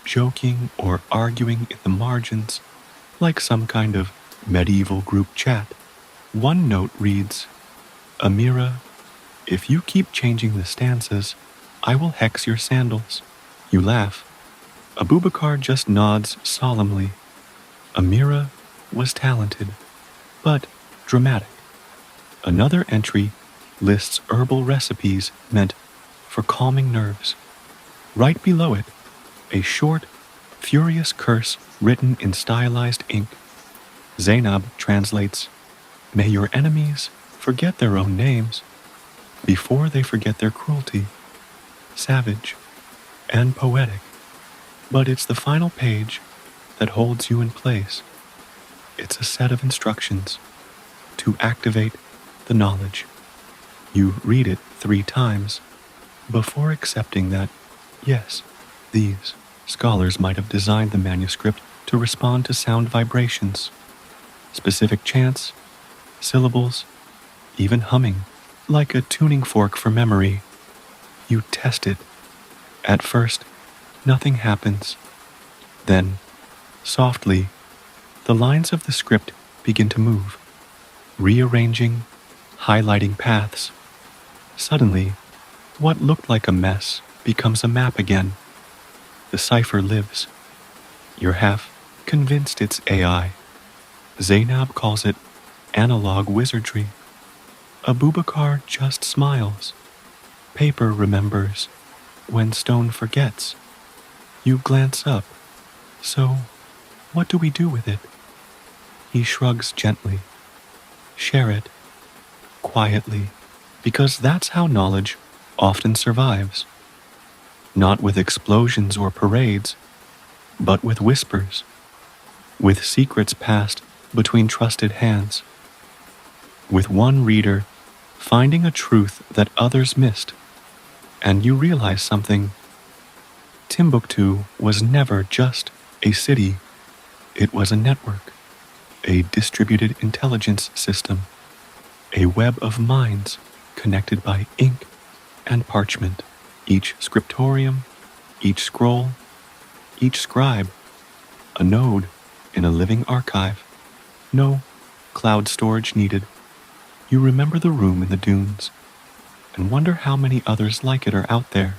joking or arguing in the margins like some kind of medieval group chat. One note reads, Amira, if you keep changing the stanzas, I will hex your sandals. You laugh. Abubakar just nods solemnly. Amira was talented, but dramatic. Another entry lists herbal recipes meant for calming nerves. Right below it, a short, furious curse written in stylized ink. Zainab translates, May your enemies forget their own names before they forget their cruelty. Savage and poetic. But it's the final page that holds you in place. It's a set of instructions to activate the knowledge. You read it 3 times before accepting that, yes, these scholars might have designed the manuscript to respond to sound vibrations, specific chants, syllables, even humming, like a tuning fork for memory. You test it. At first, nothing happens. Then, softly, the lines of the script begin to move, rearranging, highlighting paths. Suddenly, what looked like a mess becomes a map again. The cipher lives. You're half convinced it's AI. Zainab calls it analog wizardry. Abubakar just smiles. Paper remembers when stone forgets. You glance up. So, what do we do with it? He shrugs gently. Share it, quietly, because that's how knowledge often survives. Not with explosions or parades, but with whispers, with secrets passed between trusted hands, with one reader finding a truth that others missed. And you realize something. Timbuktu was never just a city. It was a network, a distributed intelligence system, a web of minds connected by ink and parchment. Each scriptorium, each scroll, each scribe, a node in a living archive. No cloud storage needed. You remember the room in the dunes and wonder how many others like it are out there,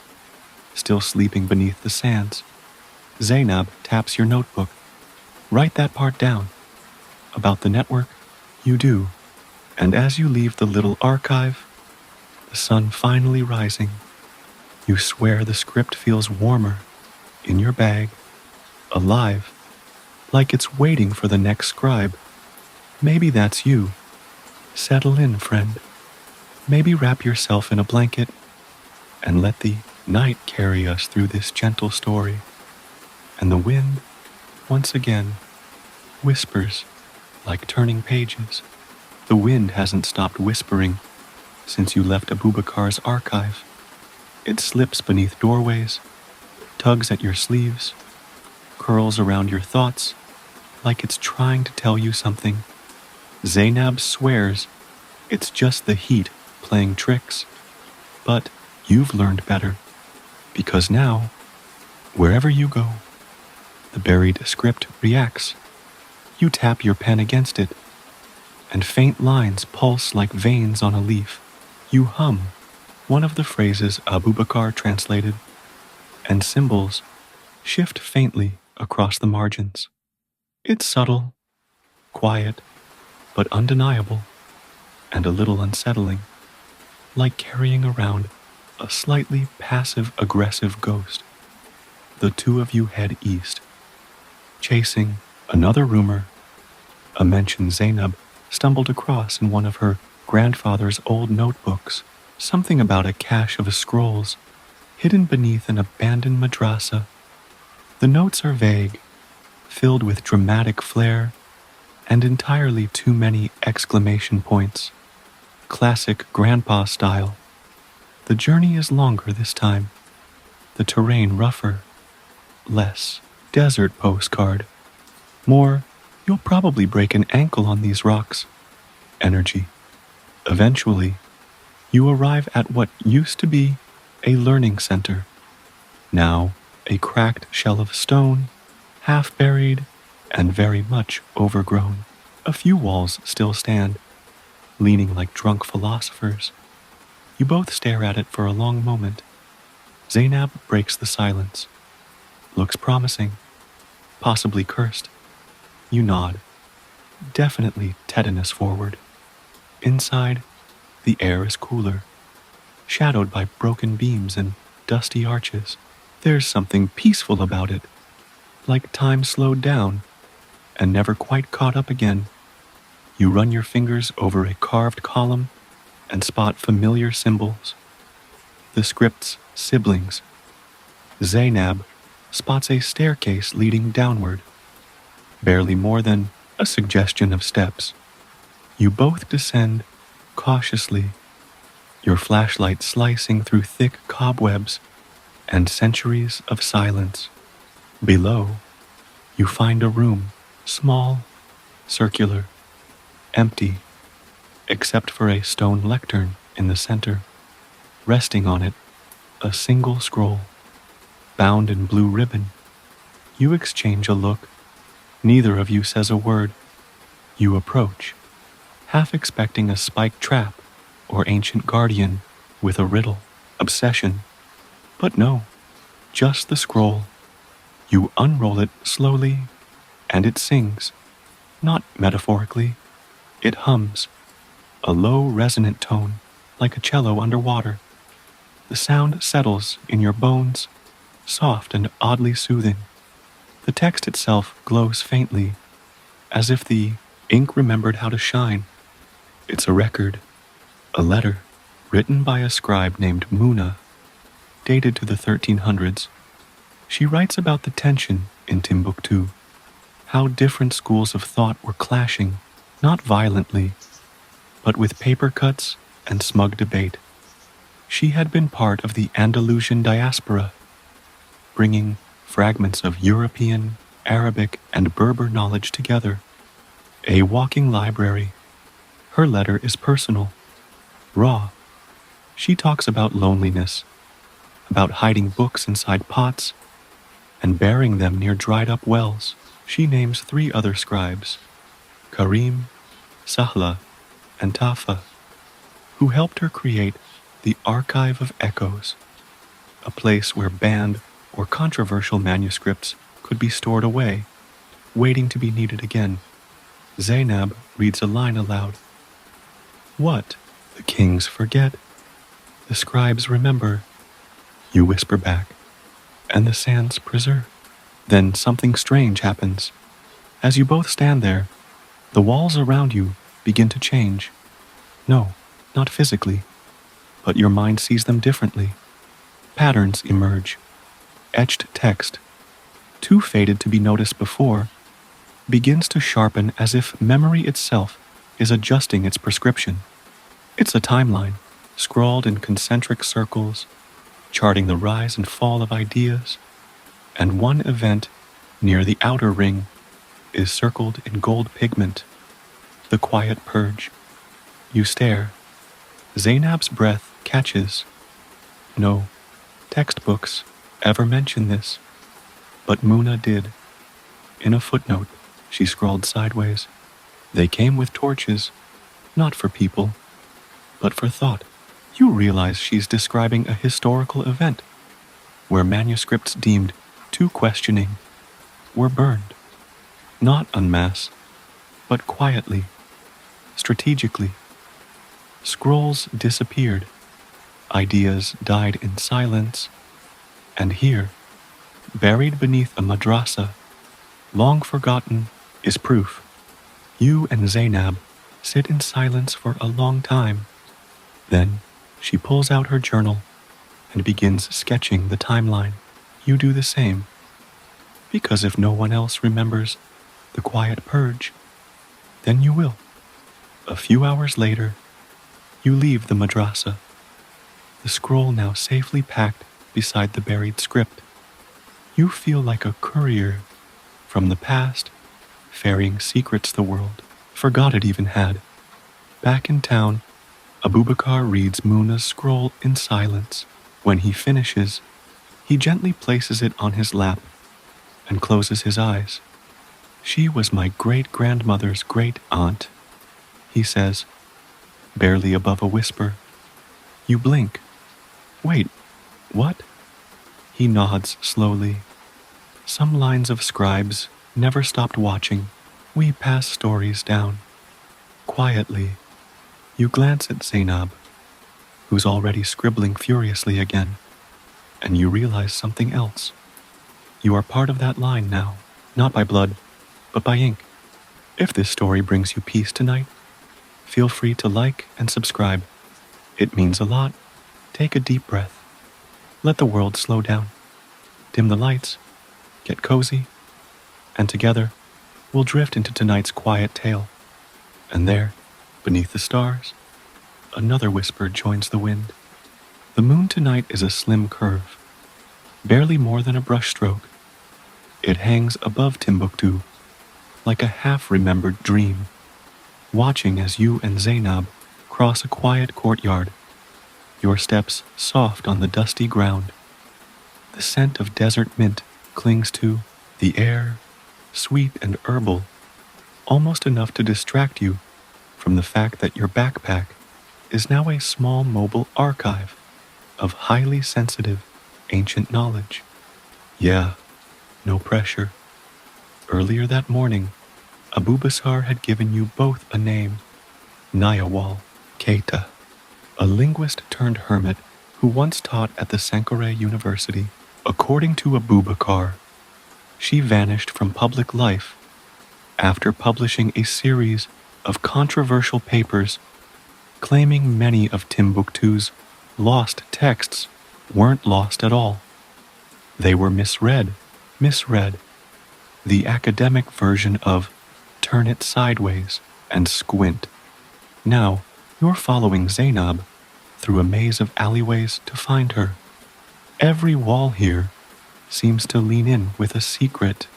still sleeping beneath the sands. Zainab taps your notebook. Write that part down. About the network, you do. And as you leave the little archive, the sun finally rising, you swear the script feels warmer in your bag, alive, like it's waiting for the next scribe. Maybe that's you. Settle in, friend. Maybe wrap yourself in a blanket and let the night carry us through this gentle story. And the wind, once again, whispers like turning pages. The wind hasn't stopped whispering since you left Abubakar's archive. It slips beneath doorways, tugs at your sleeves, curls around your thoughts, like it's trying to tell you something. Zainab swears it's just the heat playing tricks, but you've learned better, because now, wherever you go, the buried script reacts. You tap your pen against it, and faint lines pulse like veins on a leaf. You hum one of the phrases Abubakar translated, and symbols shift faintly across the margins. It's subtle, quiet, but undeniable, and a little unsettling, like carrying around a slightly passive-aggressive ghost. The two of you head east, chasing another rumor, a mention Zainab stumbled across in one of her grandfather's old notebooks, something about a cache of scrolls hidden beneath an abandoned madrasa. The notes are vague, filled with dramatic flair, and entirely too many exclamation points. Classic grandpa style. The journey is longer this time, the terrain rougher, less desert postcard. More, you'll probably break an ankle on these rocks. Energy. Eventually, you arrive at what used to be a learning center, now a cracked shell of stone, half buried and very much overgrown. A few walls still stand, leaning like drunk philosophers. You both stare at it for a long moment. Zainab breaks the silence. Looks promising, possibly cursed. You nod. Definitely tetanus forward. Inside, the air is cooler, shadowed by broken beams and dusty arches. There's something peaceful about it, like time slowed down and never quite caught up again. You run your fingers over a carved column and spot familiar symbols. The script's siblings. Zainab spots a staircase leading downward, barely more than a suggestion of steps. You both descend cautiously, your flashlight slicing through thick cobwebs and centuries of silence. Below, you find a room, small, circular, empty, except for a stone lectern in the center. Resting on it, a single scroll, bound in blue ribbon. You exchange a look. Neither of you says a word. You approach, half expecting a spiked trap or ancient guardian with a riddle, obsession. But no, just the scroll. You unroll it slowly, and it sings. Not metaphorically, it hums, a low resonant tone, like a cello underwater. The sound settles in your bones, soft and oddly soothing. The text itself glows faintly, as if the ink remembered how to shine. It's a record, a letter, written by a scribe named Muna, dated to the 1300s. She writes about the tension in Timbuktu, how different schools of thought were clashing, not violently, but with paper cuts and smug debate. She had been part of the Andalusian diaspora, bringing fragments of European, Arabic, and Berber knowledge together. A walking library. Her letter is personal, raw. She talks about loneliness, about hiding books inside pots and burying them near dried-up wells. She names 3 other scribes, Karim, Sahla, and Tafa, who helped her create the Archive of Echoes, a place where banned or controversial manuscripts could be stored away, waiting to be needed again. Zainab reads a line aloud. What the kings forget, the scribes remember. You whisper back, and the sands preserve. Then something strange happens. As you both stand there, the walls around you begin to change. No, not physically, but your mind sees them differently. Patterns emerge. Etched text, too faded to be noticed before, begins to sharpen as if memory itself is adjusting its prescription. It's a timeline, scrawled in concentric circles, charting the rise and fall of ideas, and one event near the outer ring is circled in gold pigment, the quiet purge. You stare. Zainab's breath catches. No textbooks ever mention this, but Muna did. In a footnote, she scrawled sideways. They came with torches, not for people, but for thought. You realize she's describing a historical event where manuscripts deemed too questioning were burned, not en masse, but quietly, strategically. Scrolls disappeared, ideas died in silence, and here, buried beneath a madrasa, long forgotten, is proof. You and Zainab sit in silence for a long time. Then she pulls out her journal and begins sketching the timeline. You do the same, because if no one else remembers the quiet purge, then you will. A few hours later, you leave the madrasa, the scroll now safely packed beside the buried script. You feel like a courier from the past, ferrying secrets the world forgot it even had. Back in town, Abubakar reads Muna's scroll in silence. When he finishes, he gently places it on his lap and closes his eyes. She was my great-grandmother's great-aunt, he says, barely above a whisper. You blink. Wait, what? He nods slowly. Some lines of scribes never stopped watching. We pass stories down. Quietly, you glance at Zainab, who's already scribbling furiously again, and you realize something else. You are part of that line now, not by blood, but by ink. If this story brings you peace tonight, feel free to like and subscribe. It means a lot. Take a deep breath. Let the world slow down. Dim the lights, get cozy, and together we'll drift into tonight's quiet tale. And there, beneath the stars, another whisper joins the wind. The moon tonight is a slim curve, barely more than a brushstroke. It hangs above Timbuktu, like a half-remembered dream, watching as you and Zainab cross a quiet courtyard, your steps soft on the dusty ground. The scent of desert mint clings to the air, sweet and herbal, almost enough to distract you from the fact that your backpack is now a small mobile archive of highly sensitive ancient knowledge. Yeah, no pressure. Earlier that morning, Abu Basar had given you both a name, Nayawal Keita, a linguist turned hermit who once taught at the Sankore University. According to Abu Bakr, she vanished from public life after publishing a series of controversial papers claiming many of Timbuktu's lost texts weren't lost at all. They were misread, the academic version of turn it sideways and squint. Now, you're following Zainab through a maze of alleyways to find her. Every wall here seems to lean in with a secret.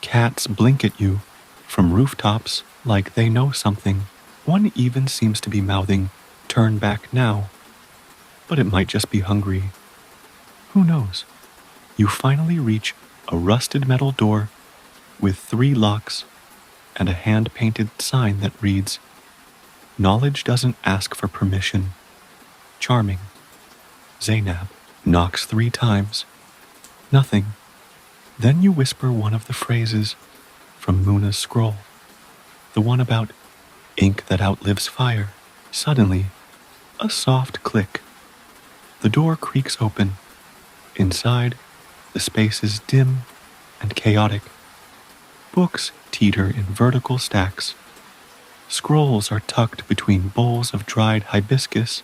Cats blink at you from rooftops like they know something. One even seems to be mouthing, "Turn back now." But it might just be hungry. Who knows? You finally reach a rusted metal door with 3 locks and a hand-painted sign that reads, "Knowledge doesn't ask for permission." Charming. Zainab knocks 3 times. Nothing. Then you whisper one of the phrases from Muna's scroll, the one about ink that outlives fire. Suddenly, a soft click. The door creaks open. Inside, the space is dim and chaotic. Books teeter in vertical stacks. Scrolls are tucked between bowls of dried hibiscus,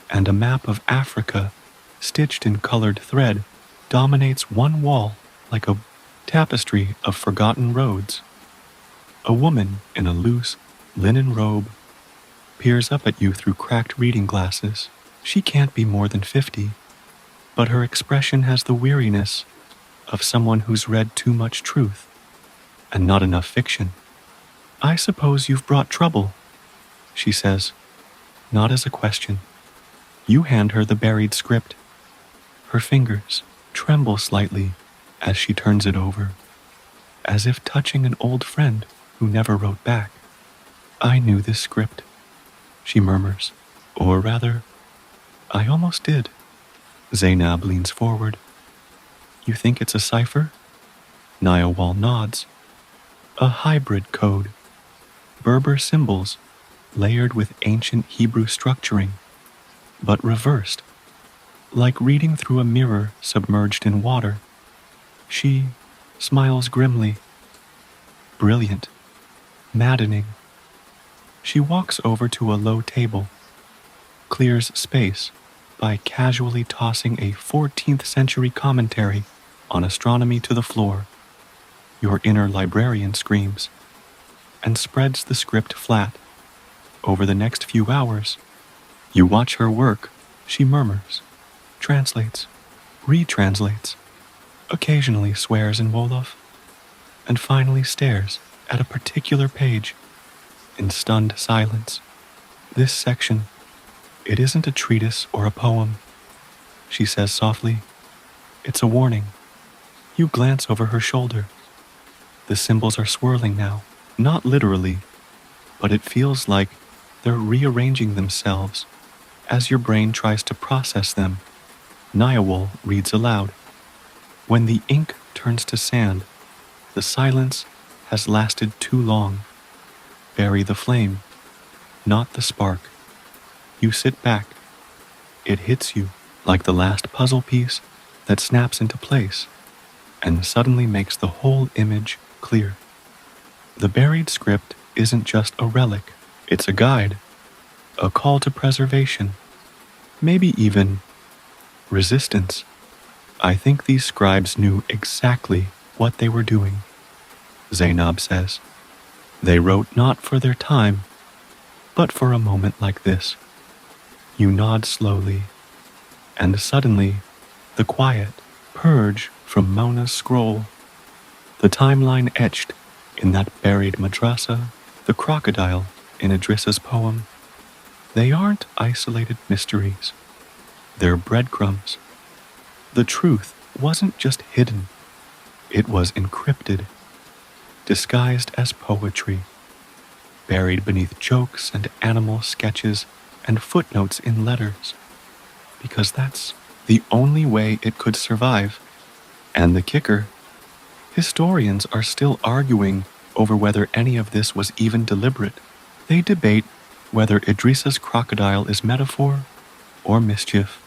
and a map of Africa, stitched in colored thread, dominates one wall like a tapestry of forgotten roads. A woman in a loose linen robe peers up at you through cracked reading glasses. She can't be more than 50, but her expression has the weariness of someone who's read too much truth and not enough fiction. "I suppose you've brought trouble," she says, not as a question. You hand her the buried script. Her fingers tremble slightly as she turns it over, as if touching an old friend who never wrote back. "I knew this script," she murmurs. "Or rather, I almost did." Zainab leans forward. "You think it's a cipher?" Nayawal nods. "A hybrid code. Berber symbols layered with ancient Hebrew structuring, but reversed, like reading through a mirror submerged in water." She smiles grimly. "Brilliant. Maddening." She walks over to a low table, clears space by casually tossing a 14th century commentary on astronomy to the floor. Your inner librarian screams, and spreads the script flat. Over the next few hours, you watch her work. She murmurs, translates, retranslates, occasionally swears in Wolof, and finally stares at a particular page in stunned silence. "This section, it isn't a treatise or a poem," she says softly. "It's a warning." You glance over her shoulder. The symbols are swirling now, not literally, but it feels like they're rearranging themselves as your brain tries to process them. Nayawal reads aloud. "When the ink turns to sand, the silence has lasted too long. Bury the flame, not the spark." You sit back. It hits you like the last puzzle piece that snaps into place and suddenly makes the whole image clear. The buried script isn't just a relic, it's a guide, a call to preservation, maybe even resistance. "I think these scribes knew exactly what they were doing," Zainab says. "They wrote not for their time, but for a moment like this." You nod slowly, and suddenly the quiet purge from Mona's scroll. The timeline etched in that buried madrasa, the crocodile in Idrissa's poem. They aren't isolated mysteries. They're breadcrumbs. The truth wasn't just hidden. It was encrypted, disguised as poetry, buried beneath jokes and animal sketches and footnotes in letters, because that's the only way it could survive. And the kicker, historians are still arguing over whether any of this was even deliberate. They debate whether Idrissa's crocodile is metaphor or mischief,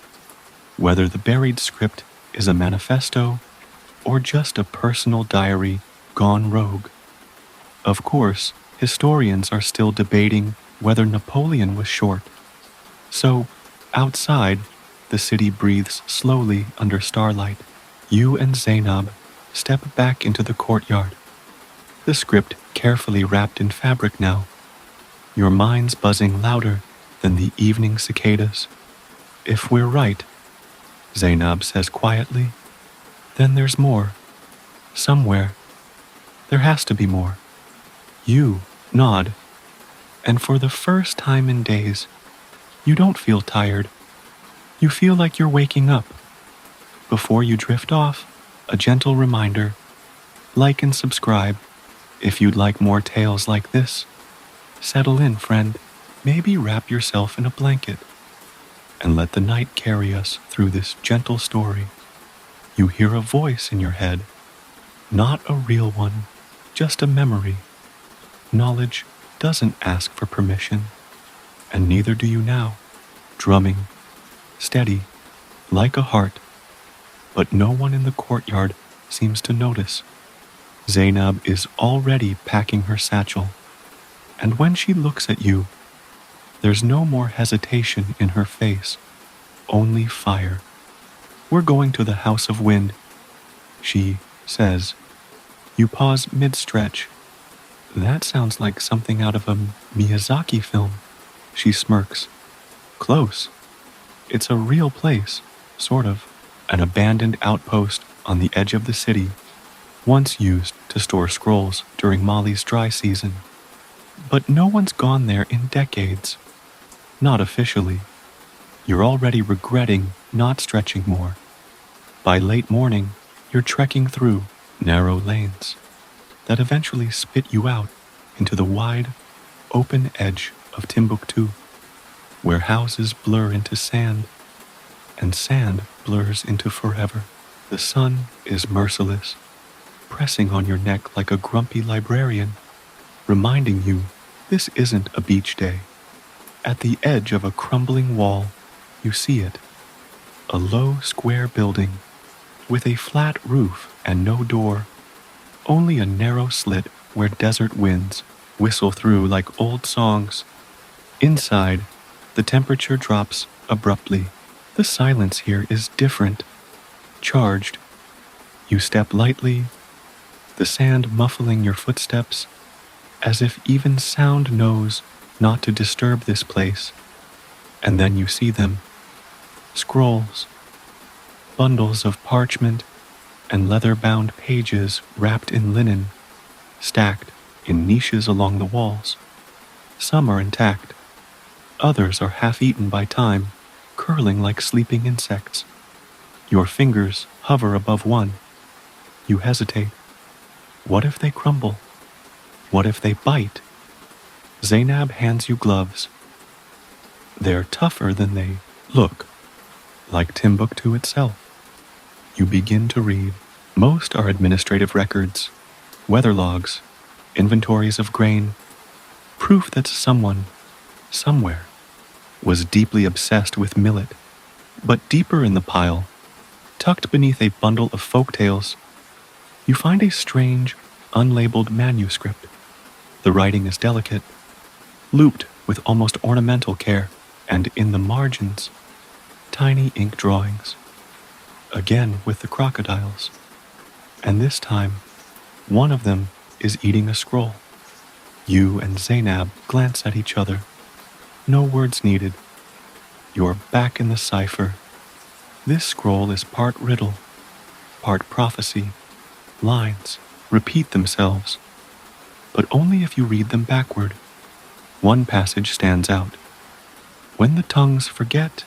whether the buried script is a manifesto or just a personal diary gone rogue. Of course, historians are still debating whether Napoleon was short. So, outside, the city breathes slowly under starlight. You and Zainab step back into the courtyard, the script carefully wrapped in fabric now, your minds buzzing louder than the evening cicadas. "If we're right," Zainab says quietly, "then there's more. Somewhere. There has to be more." You nod, and for the first time in days, you don't feel tired. You feel like you're waking up. Before you drift off, a gentle reminder: like and subscribe if you'd like more tales like this. Settle in, friend. Maybe wrap yourself in a blanket and let the night carry us through this gentle story. You hear a voice in your head, not a real one, just a memory. Knowledge doesn't ask for permission, and neither do you now. Drumming, steady, like a heart, but no one in the courtyard seems to notice. Zainab is already packing her satchel, and when she looks at you, there's no more hesitation in her face, only fire. "We're going to the House of Wind," she says. You pause mid-stretch. That sounds like something out of a Miyazaki film. She smirks. Close. It's a real place, sort of. An abandoned outpost on the edge of the city, once used to store scrolls during Molly's dry season. But no one's gone there in decades. Not officially. You're already regretting not stretching more. By late morning, you're trekking through narrow lanes that eventually spit you out into the wide, open edge of Timbuktu, where houses blur into sand and sand blurs into forever. The sun is merciless, pressing on your neck like a grumpy librarian, reminding you this isn't a beach day. At the edge of a crumbling wall, you see it, a low square building with a flat roof and no door, only a narrow slit where desert winds whistle through like old songs. Inside, the temperature drops abruptly. The silence here is different, charged. You step lightly, the sand muffling your footsteps, as if even sound knows not to disturb this place. And then you see them. Scrolls, bundles of parchment and leather-bound pages wrapped in linen, stacked in niches along the walls. Some are intact. Others are half-eaten by time, curling like sleeping insects. Your fingers hover above one. You hesitate. What if they crumble? What if they bite? Zainab hands you gloves. They're tougher than they look, like Timbuktu itself. You begin to read. Most are administrative records, weather logs, inventories of grain, proof that someone, somewhere, was deeply obsessed with millet. But deeper in the pile, tucked beneath a bundle of folk tales, you find a strange, unlabeled manuscript. The writing is delicate, looped with almost ornamental care, and in the margins, tiny ink drawings. Again with the crocodiles. And this time, one of them is eating a scroll. You and Zainab glance at each other. No words needed. You're back in the cipher. This scroll is part riddle, part prophecy. Lines repeat themselves, but only if you read them backward. One passage stands out. When the tongues forget,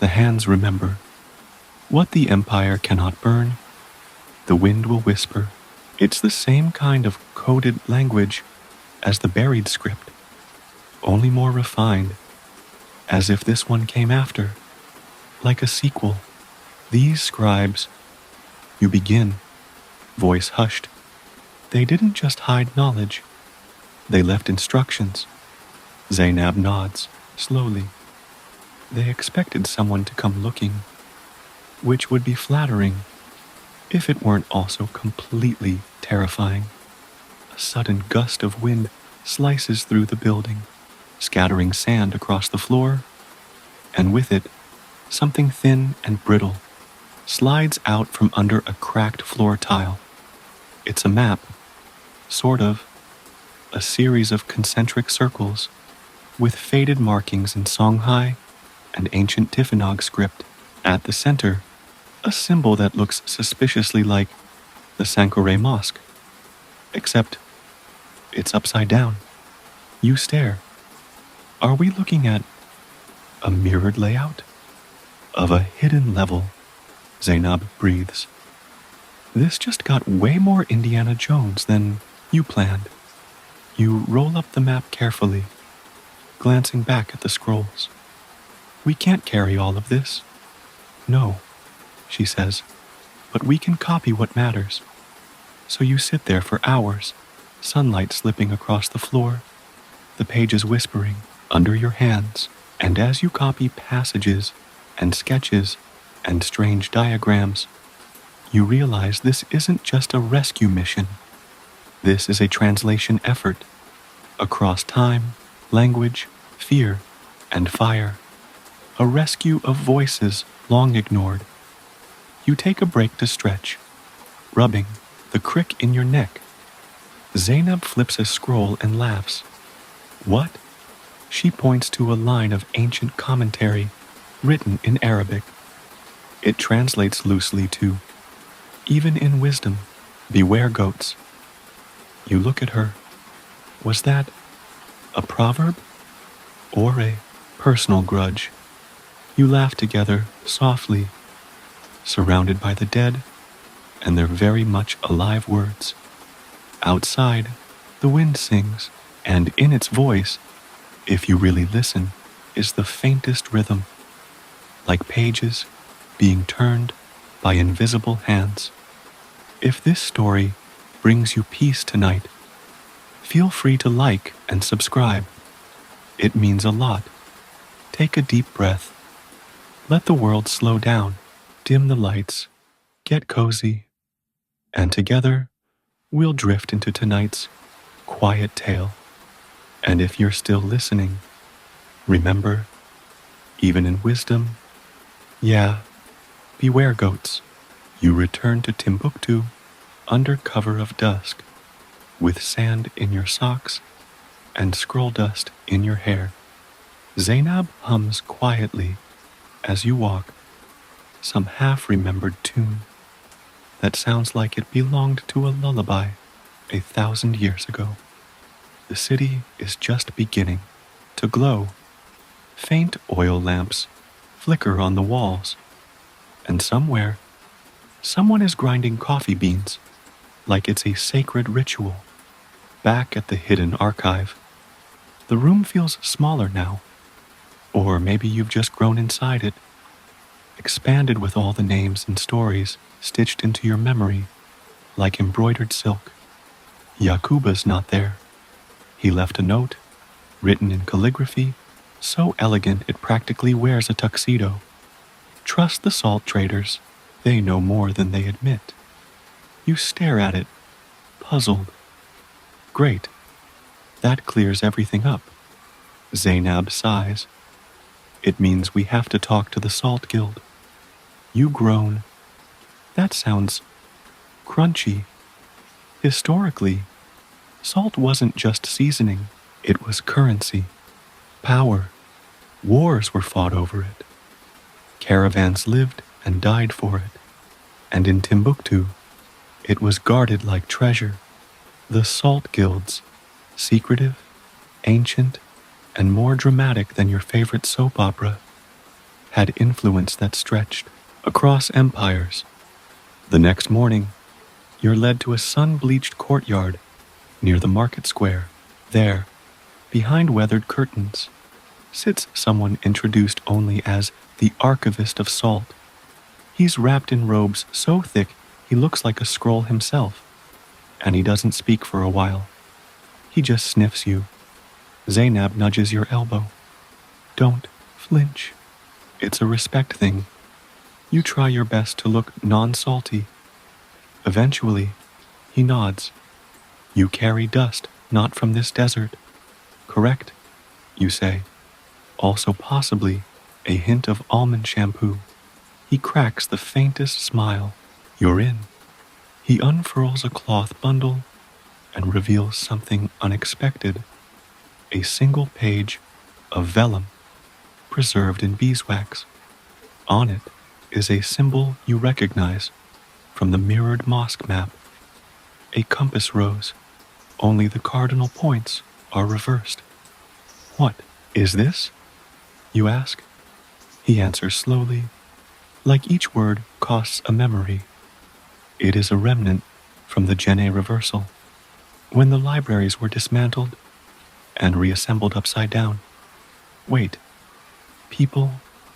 the hands remember. What the empire cannot burn, the wind will whisper. It's the same kind of coded language as the buried script, only more refined, as if this one came after, like a sequel. These scribes, you begin, voice hushed. They didn't just hide knowledge, they left instructions. Zainab nods, slowly. They expected someone to come looking, which would be flattering if it weren't also completely terrifying. A sudden gust of wind slices through the building, scattering sand across the floor, and with it, something thin and brittle slides out from under a cracked floor tile. It's a map, sort of, a series of concentric circles with faded markings in Songhai and ancient Tifinagh script. At the center, a symbol that looks suspiciously like the Sankore Mosque, except it's upside down. You stare. Are we looking at a mirrored layout? Of a hidden level, Zainab breathes. This just got way more Indiana Jones than you planned. You roll up the map carefully, glancing back at the scrolls. We can't carry all of this. No, she says, but we can copy what matters. So you sit there for hours, sunlight slipping across the floor, the pages whispering under your hands, and as you copy passages and sketches and strange diagrams, you realize this isn't just a rescue mission. This is a translation effort across time, language, fear, and fire. A rescue of voices long ignored. You take a break to stretch, rubbing the crick in your neck. Zainab flips a scroll and laughs. What? She points to a line of ancient commentary written in Arabic. It translates loosely to, "Even in wisdom, beware goats." You look at her. Was that a proverb or a personal grudge? You laugh together softly, surrounded by the dead and their very much alive words. Outside, the wind sings, and in its voice, if you really listen, is the faintest rhythm, like pages being turned by invisible hands. If this story brings you peace tonight, feel free to like and subscribe. It means a lot. Take a deep breath. Let the world slow down, dim the lights, get cozy, and together we'll drift into tonight's quiet tale. And if you're still listening, remember, even in wisdom, yeah, beware goats. You return to Timbuktu under cover of dusk, with sand in your socks and scroll dust in your hair. Zainab hums quietly as you walk, some half-remembered tune that sounds like it belonged to a lullaby 1,000 years ago. The city is just beginning to glow. Faint oil lamps flicker on the walls, and somewhere, someone is grinding coffee beans like it's a sacred ritual. Back at the hidden archive, the room feels smaller now, or maybe you've just grown inside it, expanded with all the names and stories stitched into your memory like embroidered silk. Yakuba's not there. He left a note, written in calligraphy, so elegant it practically wears a tuxedo. Trust the salt traders. They know more than they admit. You stare at it, puzzled. Great. That clears everything up. Zainab sighs. It means we have to talk to the Salt Guild. You groan. That sounds crunchy. Historically, salt wasn't just seasoning, it was currency, power. Wars were fought over it. Caravans lived and died for it. And in Timbuktu, it was guarded like treasure. The Salt Guilds, secretive, ancient, and more dramatic than your favorite soap opera, had influence that stretched across empires. The next morning, you're led to a sun-bleached courtyard near the market square. There, behind weathered curtains, sits someone introduced only as the Archivist of Salt. He's wrapped in robes so thick he looks like a scroll himself, and he doesn't speak for a while. He just sniffs you. Zainab nudges your elbow. Don't flinch. It's a respect thing. You try your best to look non-salty. Eventually, he nods. You carry dust not from this desert. Correct, you say. Also possibly a hint of almond shampoo. He cracks the faintest smile. You're in. He unfurls a cloth bundle and reveals something unexpected. A single page of vellum preserved in beeswax. On it is a symbol you recognize from the mirrored mosque map. A compass rose, only the cardinal points are reversed. What is this? You ask. He answers slowly, like each word costs a memory. It is a remnant from the Gene reversal, when the libraries were dismantled and reassembled upside down. Wait, people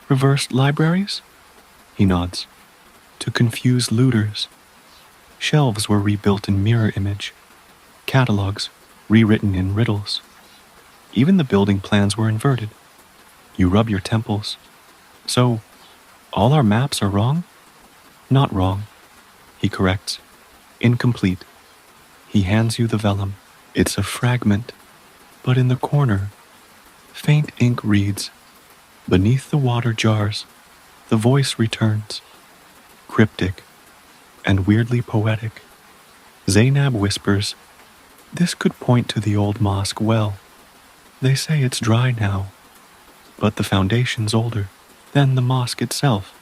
reversed libraries? He nods. To confuse looters. Shelves were rebuilt in mirror image, catalogs rewritten in riddles. Even the building plans were inverted. You rub your temples. So, all our maps are wrong? Not wrong, he corrects. Incomplete. He hands you the vellum. It's a fragment, but in the corner, faint ink reads, "Beneath the water jars, the voice returns." Cryptic and weirdly poetic. Zainab whispers, "This could point to the old mosque well." They say it's dry now, but the foundation's older than the mosque itself.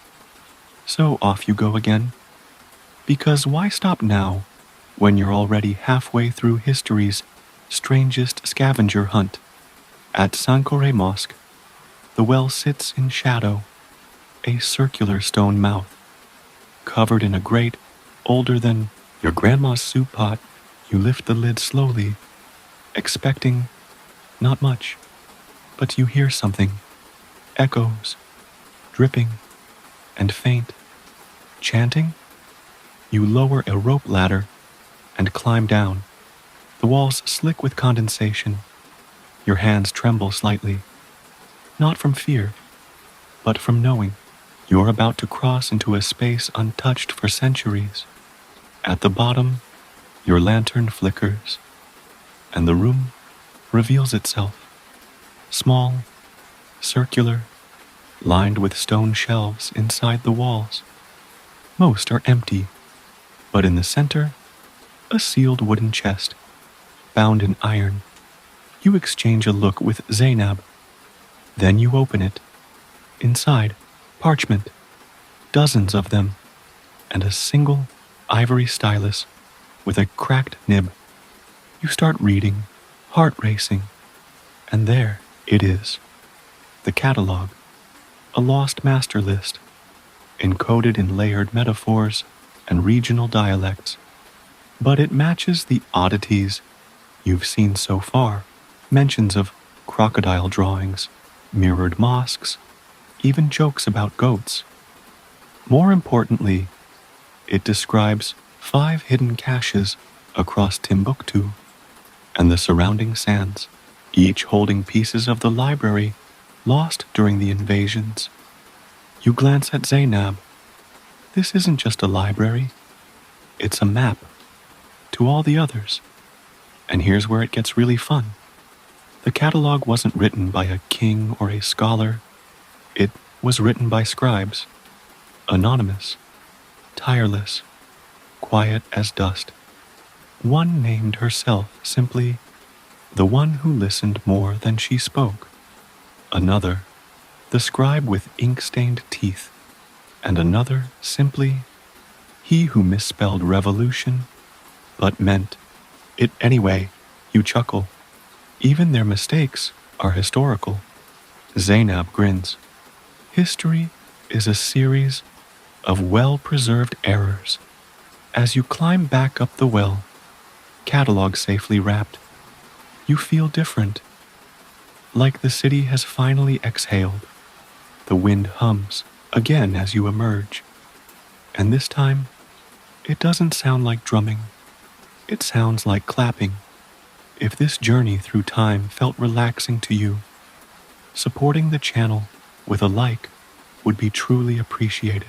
So off you go again. Because why stop now when you're already halfway through history's strangest scavenger hunt? At Sankore Mosque, the well sits in shadow, a circular stone mouth, covered in a grate older than your grandma's soup pot. You lift the lid slowly, expecting not much, but you hear something. Echoes, dripping, and faint. Chanting? You lower a rope ladder and climb down. The walls slick with condensation. Your hands tremble slightly, not from fear, but from knowing you're about to cross into a space untouched for centuries. At the bottom, your lantern flickers, and the room reveals itself. Small, circular, lined with stone shelves inside the walls. Most are empty, but in the center, a sealed wooden chest, bound in iron. You exchange a look with Zainab. Then you open it. Inside, parchment, dozens of them, and a single ivory stylus with a cracked nib. You start reading, heart racing, and there it is, the catalog, a lost master list, encoded in layered metaphors and regional dialects. But it matches the oddities you've seen so far, mentions of crocodile drawings, mirrored mosques, even jokes about goats. More importantly, it describes 5 hidden caches across Timbuktu and the surrounding sands, each holding pieces of the library lost during the invasions. You glance at Zainab. This isn't just a library, it's a map to all the others. And here's where it gets really fun. The catalog wasn't written by a king or a scholar. It was written by scribes, anonymous, tireless, quiet as dust. One named herself simply the one who listened more than she spoke. Another, the scribe with ink-stained teeth. And another simply he who misspelled revolution but meant it anyway. You chuckle. Even their mistakes are historical. Zainab grins. History is a series of well-preserved errors. As you climb back up the well, catalog safely wrapped, you feel different. Like the city has finally exhaled. The wind hums again as you emerge. And this time, it doesn't sound like drumming. It sounds like clapping. If this journey through time felt relaxing to you, supporting the channel with a like would be truly appreciated.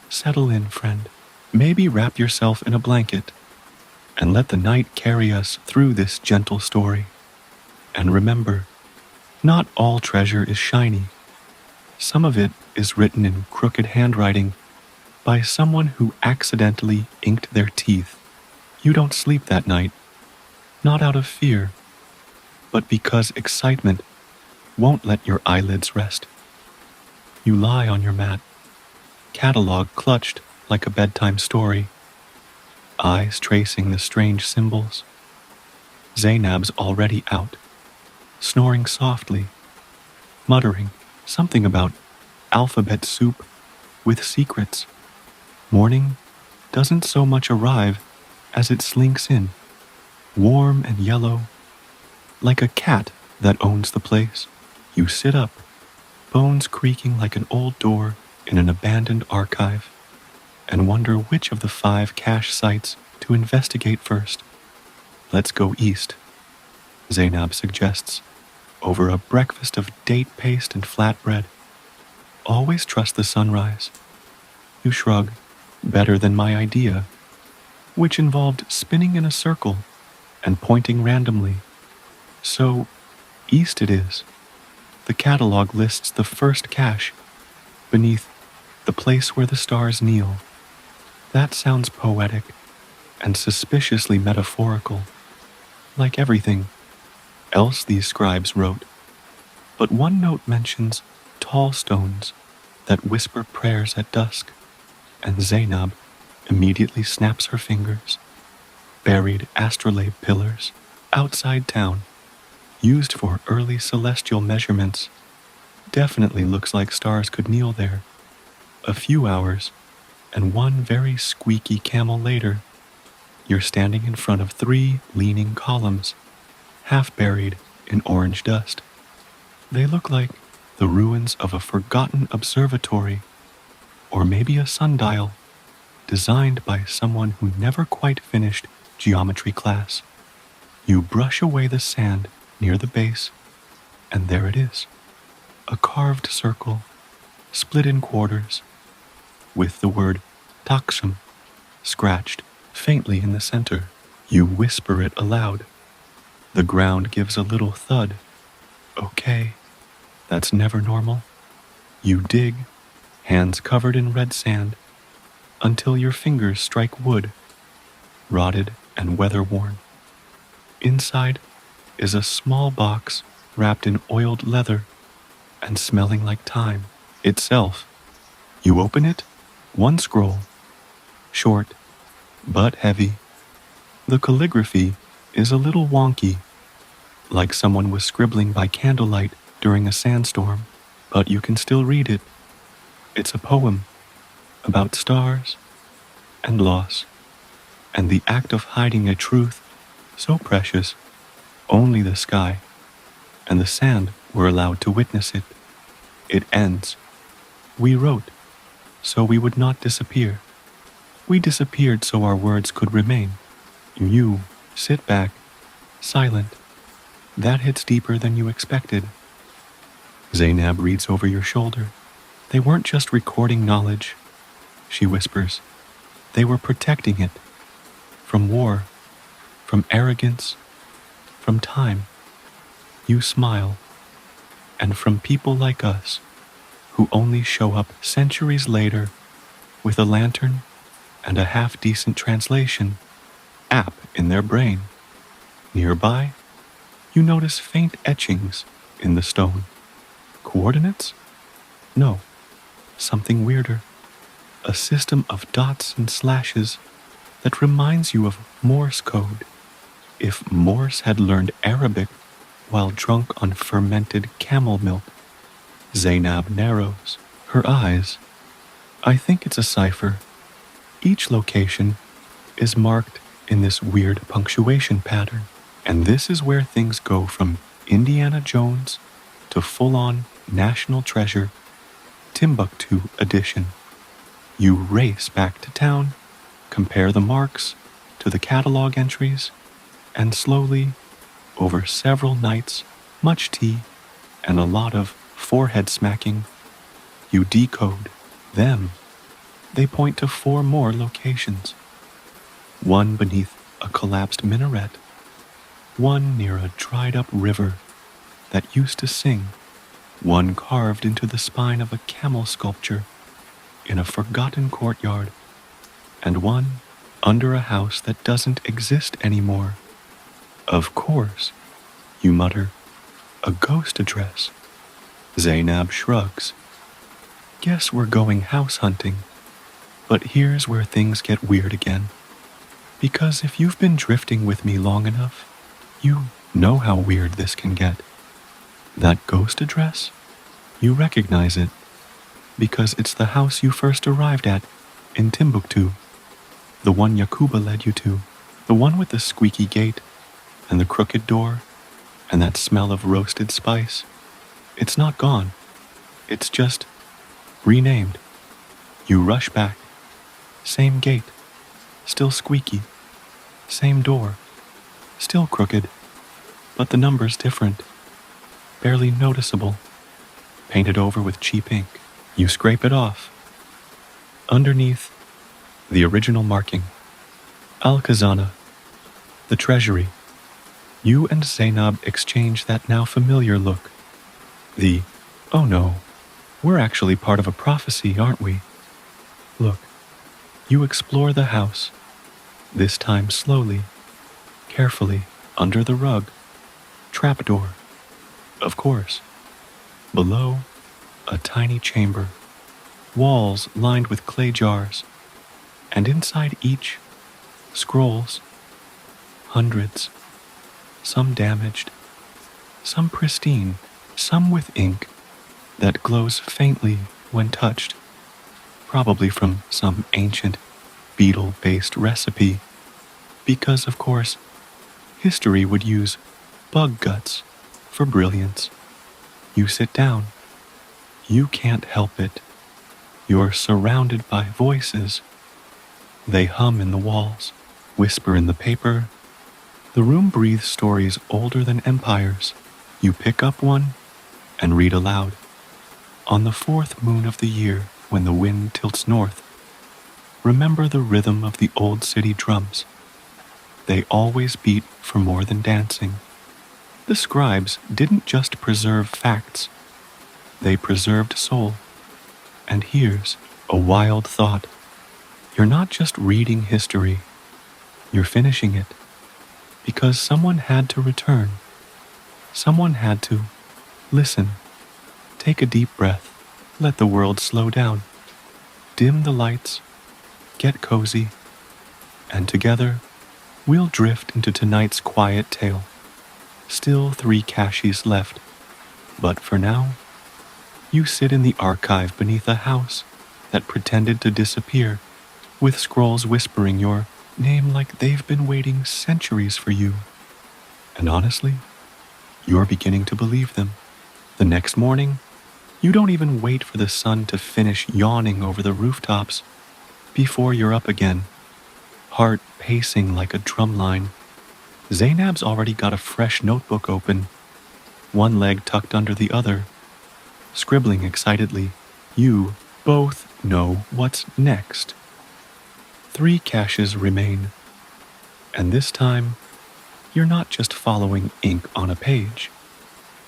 Settle in, friend. Maybe wrap yourself in a blanket and let the night carry us through this gentle story. And remember, not all treasure is shiny. Some of it is written in crooked handwriting by someone who accidentally inked their teeth. You don't sleep that night, not out of fear, but because excitement won't let your eyelids rest. You lie on your mat, catalog clutched like a bedtime story, eyes tracing the strange symbols. Zainab's already out, snoring softly, muttering something about alphabet soup with secrets. Morning doesn't so much arrive as it slinks in, warm and yellow, like a cat that owns the place. You sit up, bones creaking like an old door in an abandoned archive, and wonder which of the 5 cache sites to investigate first. Let's go east, Zainab suggests, over a breakfast of date paste and flatbread. Always trust the sunrise. You shrug. Better than my idea, which involved spinning in a circle and pointing randomly. So, east it is. The catalog lists the first cache, beneath the place where the stars kneel. That sounds poetic and suspiciously metaphorical. Like everything, Else these scribes wrote, but one note mentions tall stones that whisper prayers at dusk, and Zainab immediately snaps her fingers. Buried astrolabe pillars outside town, used for early celestial measurements. Definitely looks like stars could kneel there. A few hours, and one very squeaky camel later, you're standing in front of 3 leaning columns, half buried in orange dust. They look like the ruins of a forgotten observatory, or maybe a sundial, designed by someone who never quite finished geometry class. You brush away the sand near the base, and there it is, a carved circle, split in quarters, with the word Taksham scratched faintly in the center. You whisper it aloud. The ground gives a little thud. Okay, that's never normal. You dig, hands covered in red sand, until your fingers strike wood, rotted and weather-worn. Inside is a small box wrapped in oiled leather and smelling like time itself. You open it, one scroll, short but heavy. The calligraphy is a little wonky, like someone was scribbling by candlelight during a sandstorm, but you can still read it. It's a poem about stars and loss, and the act of hiding a truth so precious, only the sky and the sand were allowed to witness it. It ends. We wrote, so we would not disappear. We disappeared so our words could remain. You sit back, silent. That hits deeper than you expected. Zainab reads over your shoulder. They weren't just recording knowledge, she whispers. They were protecting it. From war, from arrogance, from time. You smile. And from people like us, who only show up centuries later with a lantern and a half-decent translation app in their brain. Nearby, you notice faint etchings in the stone. Coordinates? No, something weirder. A system of dots and slashes that reminds you of Morse code. If Morse had learned Arabic while drunk on fermented camel milk. Zainab narrows her eyes. I think it's a cipher. Each location is marked in this weird punctuation pattern, and this is where things go from Indiana Jones to full-on national treasure, Timbuktu edition. You race back to town, compare the marks to the catalog entries, and slowly, over several nights, much tea, and a lot of forehead smacking, you decode them. They point to 4 more locations. One beneath a collapsed minaret, one near a dried-up river that used to sing, one carved into the spine of a camel sculpture in a forgotten courtyard, and one under a house that doesn't exist anymore. Of course, you mutter, a ghost address. Zainab shrugs. Guess we're going house hunting. But here's where things get weird again. Because if you've been drifting with me long enough, you know how weird this can get. That ghost address? You recognize it, because it's the house you first arrived at in Timbuktu, the one Yakuba led you to, the one with the squeaky gate and the crooked door and that smell of roasted spice. It's not gone. It's just renamed. You rush back. Same gate, still squeaky. Same door, still crooked, but the number's different. Barely noticeable. Painted over with cheap ink. You scrape it off. Underneath, the original marking. Al-Khazana, the treasury. You and Zainab exchange that now familiar look. The, oh no, we're actually part of a prophecy, aren't we? Look, you explore the house, this time slowly, carefully, under the rug, trapdoor. Of course. Below, a tiny chamber, walls lined with clay jars, and inside each, scrolls, hundreds, some damaged, some pristine, some with ink that glows faintly when touched, probably from some ancient beetle-based recipe, because, of course, history would use bug guts for brilliance. You sit down. You can't help it. You're surrounded by voices. They hum in the walls, whisper in the paper. The room breathes stories older than empires. You pick up one and read aloud. On the fourth moon of the year, when the wind tilts north, remember the rhythm of the old city drums. They always beat for more than dancing. The scribes didn't just preserve facts, they preserved soul. And here's a wild thought. You're not just reading history, you're finishing it. Because someone had to return. Someone had to listen. Take a deep breath. Let the world slow down. Dim the lights. Get cozy. And together, we'll drift into tonight's quiet tale. Still 3 caches left. But for now, you sit in the archive beneath a house that pretended to disappear, with scrolls whispering your name like they've been waiting centuries for you. And honestly, you're beginning to believe them. The next morning, you don't even wait for the sun to finish yawning over the rooftops before you're up again, heart pacing like a drumline. Zainab's already got a fresh notebook open, one leg tucked under the other, scribbling excitedly. You both know what's next. 3 caches remain, and this time, you're not just following ink on a page.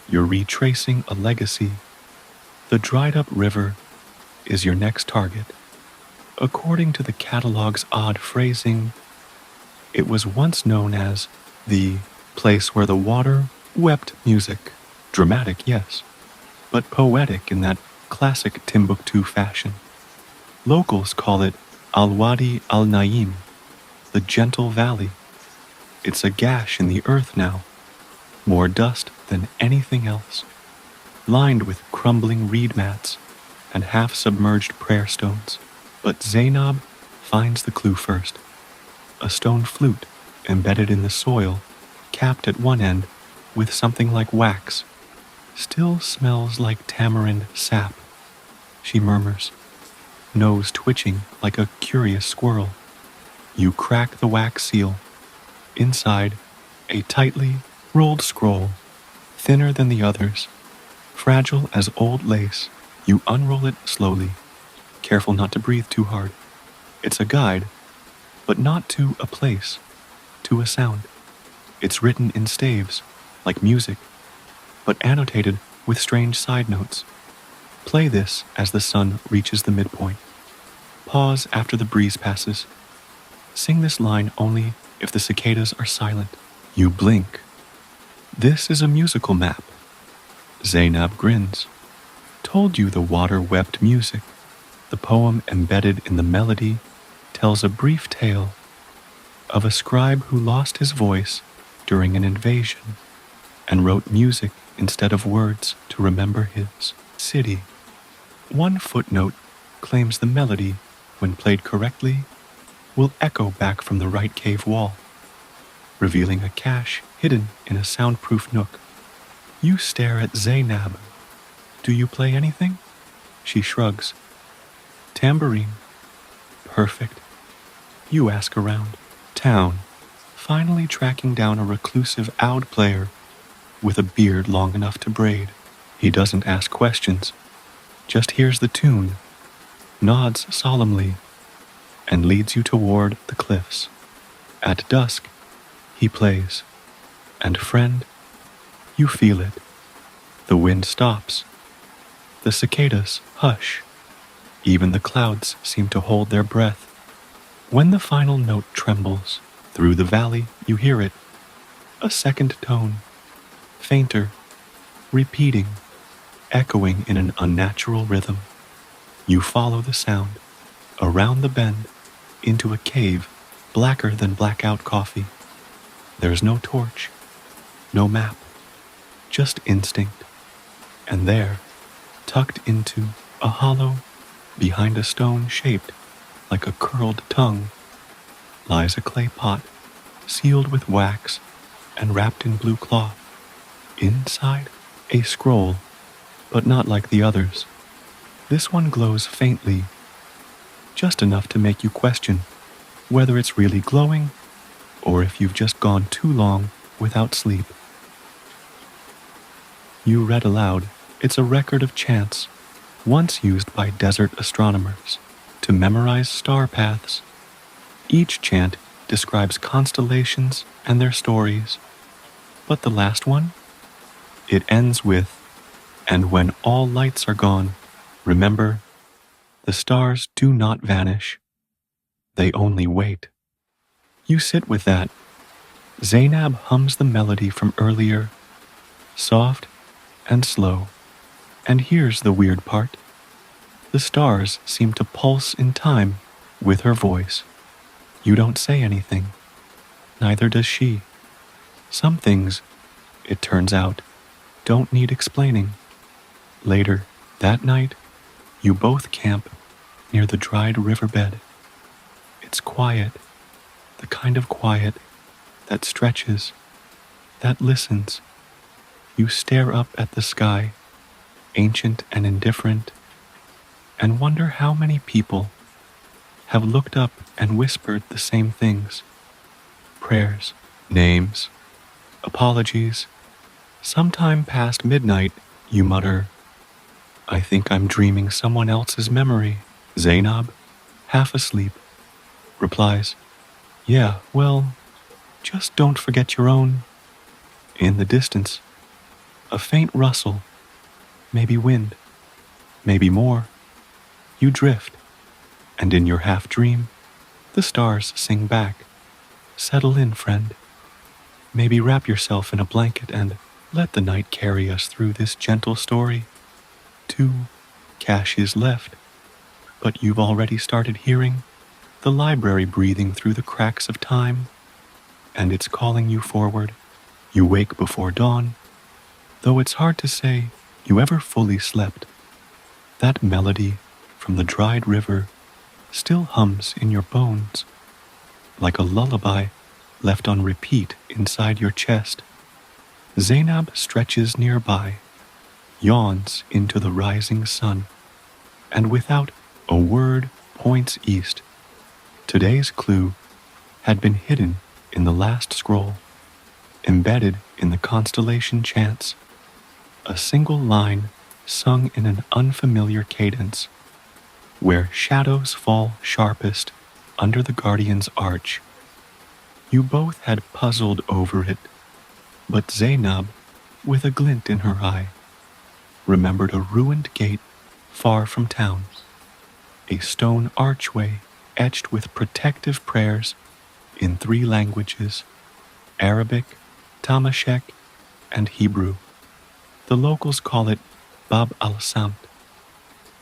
You're retracing a legacy. The dried-up river is your next target. According to the catalog's odd phrasing, it was once known as the place where the water wept music. Dramatic, yes, but poetic in that classic Timbuktu fashion. Locals call it Al-Wadi Al-Naim, the gentle valley. It's a gash in the earth now, more dust than anything else, lined with crumbling reed mats and half-submerged prayer stones. But Zainab finds the clue first. A stone flute embedded in the soil, capped at one end with something like wax. Still smells like tamarind sap, she murmurs, nose twitching like a curious squirrel. You crack the wax seal. Inside, a tightly rolled scroll, thinner than the others, fragile as old lace. You unroll it slowly, careful not to breathe too hard. It's a guide, but not to a place, to a sound. It's written in staves, like music, but annotated with strange side notes. Play this as the sun reaches the midpoint. Pause after the breeze passes. Sing this line only if the cicadas are silent. You blink. This is a musical map. Zainab grins. Told you the water wept music. The poem embedded in the melody tells a brief tale of a scribe who lost his voice during an invasion and wrote music instead of words to remember his city. One footnote claims the melody, when played correctly, will echo back from the right cave wall, revealing a cache hidden in a soundproof nook. You stare at Zainab. Do you play anything? She shrugs. Tambourine. Perfect. You ask around. Town. Finally tracking down a reclusive oud player with a beard long enough to braid. He doesn't ask questions, just hears the tune, nods solemnly, and leads you toward the cliffs. At dusk, he plays. And friend, you feel it. The wind stops. The cicadas hush. Even the clouds seem to hold their breath. When the final note trembles, through the valley you hear it. A second tone. fainter, repeating, echoing in an unnatural rhythm. You follow the sound, around the bend, into a cave blacker than blackout coffee. There's no torch, no map, just instinct. And there, tucked into a hollow behind a stone shaped like a curled tongue, lies a clay pot sealed with wax and wrapped in blue cloth. Inside, a scroll, but not like the others. This one glows faintly, just enough to make you question whether it's really glowing or if you've just gone too long without sleep. You read aloud. It's a record of chants, once used by desert astronomers to memorize star paths. Each chant describes constellations and their stories. But the last one? It ends with, "And when all lights are gone, remember, the stars do not vanish. They only wait." You sit with that. Zainab hums the melody from earlier, soft and slow. And here's the weird part. The stars seem to pulse in time with her voice. You don't say anything. Neither does she. Some things, it turns out, don't need explaining. Later, that night, you both camp near the dried riverbed. It's quiet, the kind of quiet that stretches, that listens. You stare up at the sky, ancient and indifferent, and wonder how many people have looked up and whispered the same things. Prayers, names, apologies. Sometime past midnight, you mutter, "I think I'm dreaming someone else's memory." Zainab, half asleep, replies, "Yeah, well, just don't forget your own." In the distance, a faint rustle, maybe wind, maybe more. You drift, and in your half-dream, the stars sing back, "Settle in, friend. Maybe wrap yourself in a blanket and let the night carry us through this gentle story. 2 caches left, but you've already started hearing the library breathing through the cracks of time, and it's calling you forward. You wake before dawn, though it's hard to say you ever fully slept. That melody from the dried river still hums in your bones, like a lullaby left on repeat inside your chest. Zainab stretches nearby, yawns into the rising sun, and without a word points east. Today's clue had been hidden in the last scroll, embedded in the constellation chants, a single line sung in an unfamiliar cadence, where shadows fall sharpest under the guardian's arch. You both had puzzled over it, but Zainab, with a glint in her eye, remembered a ruined gate far from town, a stone archway etched with protective prayers in 3 languages, Arabic, Tamashek, and Hebrew. The locals call it Bab al-Samt,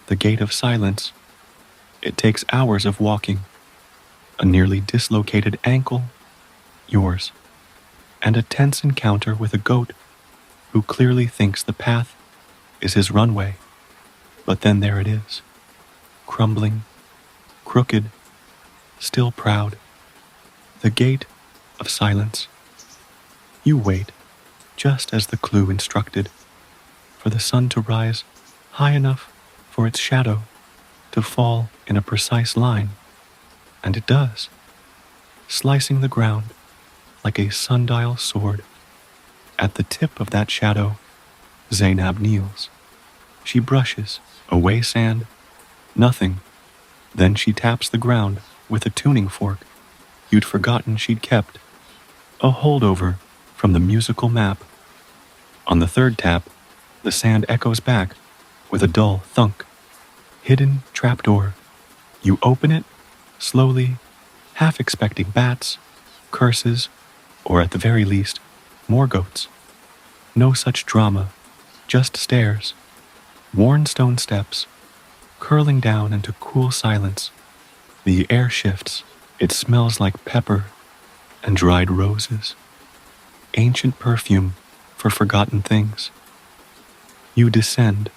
the Gate of Silence. It takes hours of walking, a nearly dislocated ankle, yours, and a tense encounter with a goat who clearly thinks the path is his runway. But then there it is, crumbling, crooked, still proud. The Gate of Silence. You wait, just as the clue instructed, for the sun to rise high enough for its shadow to fall in a precise line. And it does, slicing the ground like a sundial sword. At the tip of that shadow, Zainab kneels. She brushes away sand, nothing. Then she taps the ground with a tuning fork you'd forgotten she'd kept, a holdover from the musical map. On the 3rd tap, the sand echoes back with a dull thunk. Hidden trapdoor. You open it, slowly, half expecting bats, curses, or at the very least, more goats. No such drama, just stairs, worn stone steps, curling down into cool silence. The air shifts. It smells like pepper and dried roses, ancient perfume for forgotten things. You descend.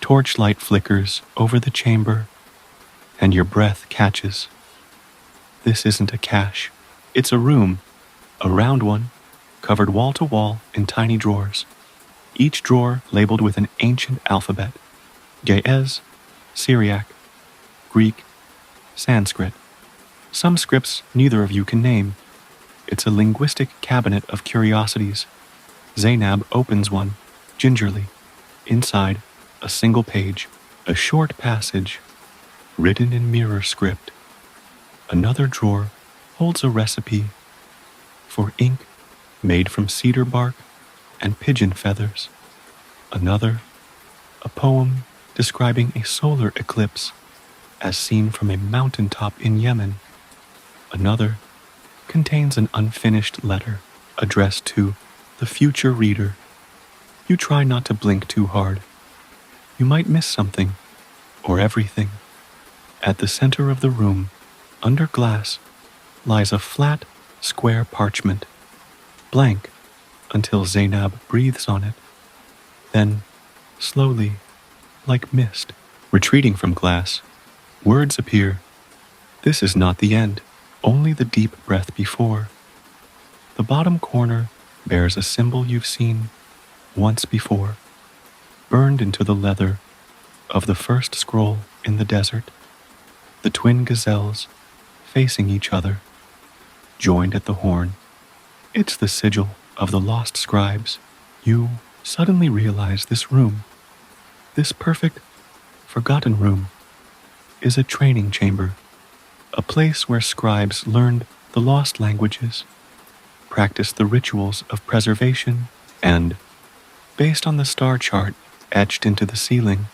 Torchlight flickers over the chamber, and your breath catches. This isn't a cache. It's a room, a round one, covered wall to wall in tiny drawers, each drawer labeled with an ancient alphabet: Ge'ez, Syriac, Greek, Sanskrit. Some scripts neither of you can name. It's a linguistic cabinet of curiosities. Zainab opens one, gingerly. Inside, a single page, a short passage, written in mirror script. Another drawer holds a recipe for ink made from cedar bark and pigeon feathers. Another, a poem describing a solar eclipse as seen from a mountaintop in Yemen. Another contains an unfinished letter addressed to the future reader. You try not to blink too hard. You might miss something, or everything. At the center of the room, under glass, lies a flat, square parchment, blank until Zainab breathes on it. Then, slowly, like mist, retreating from glass, words appear. This is not the end, only the deep breath before. The bottom corner bears a symbol you've seen once before, burned into the leather of the first scroll in the desert. The twin gazelles facing each other, joined at the horn. It's the sigil of the lost scribes. You suddenly realize this room, this perfect, forgotten room, is a training chamber, a place where scribes learned the lost languages, practiced the rituals of preservation, and, based on the star chart etched into the ceiling,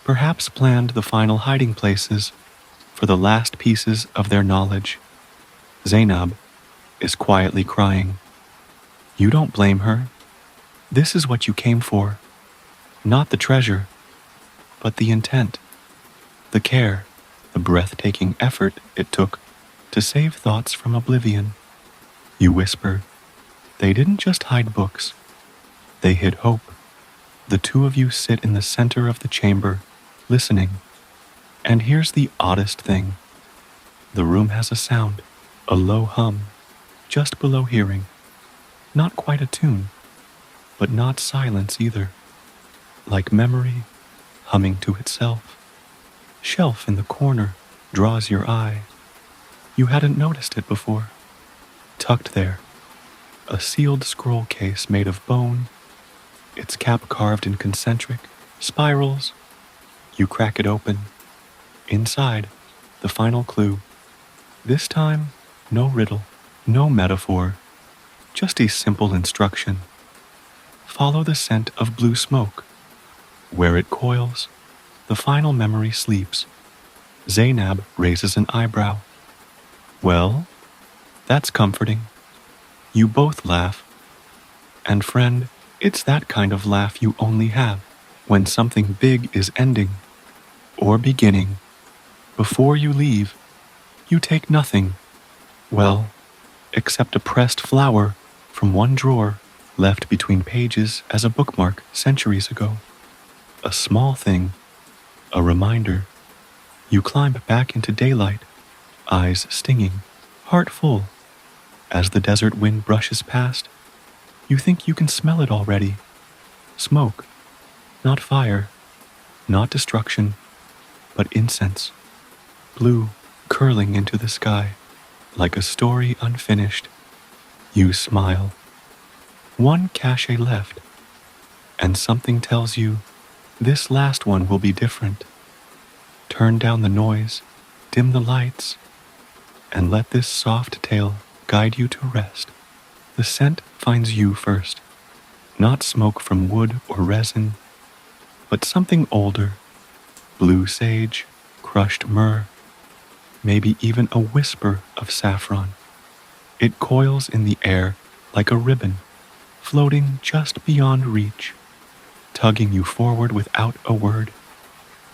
perhaps planned the final hiding places for the last pieces of their knowledge. Zainab is quietly crying. You don't blame her. This is what you came for. Not the treasure, but the intent, the care, the breathtaking effort it took to save thoughts from oblivion. You whisper, they didn't just hide books, they hid hope. The two of you sit in the center of the chamber, listening. And here's the oddest thing. The room has a sound, a low hum, just below hearing. Not quite a tune, but not silence either. Like memory, humming to itself. Shelf in the corner draws your eye. You hadn't noticed it before. Tucked there, a sealed scroll case made of bone, its cap carved in concentric spirals. You crack it open. Inside, the final clue. This time, no riddle, no metaphor, just a simple instruction. Follow the scent of blue smoke. Where it coils, the final memory sleeps. Zainab raises an eyebrow. Well, that's comforting. You both laugh. And friend, it's that kind of laugh you only have when something big is ending or beginning. Before you leave, you take nothing, well, except a pressed flower from one drawer left between pages as a bookmark centuries ago. A small thing, a reminder. You climb back into daylight, eyes stinging, heart full. As the desert wind brushes past, you think you can smell it already. Smoke, not fire, not destruction, but incense. Blue curling into the sky, like a story unfinished. You smile. One cachet left, and something tells you this last one will be different. Turn down the noise, dim the lights, and let this soft tale guide you to rest. The scent finds you first, not smoke from wood or resin, but something older, blue sage, crushed myrrh, maybe even a whisper of saffron. It coils in the air like a ribbon, floating just beyond reach, tugging you forward without a word.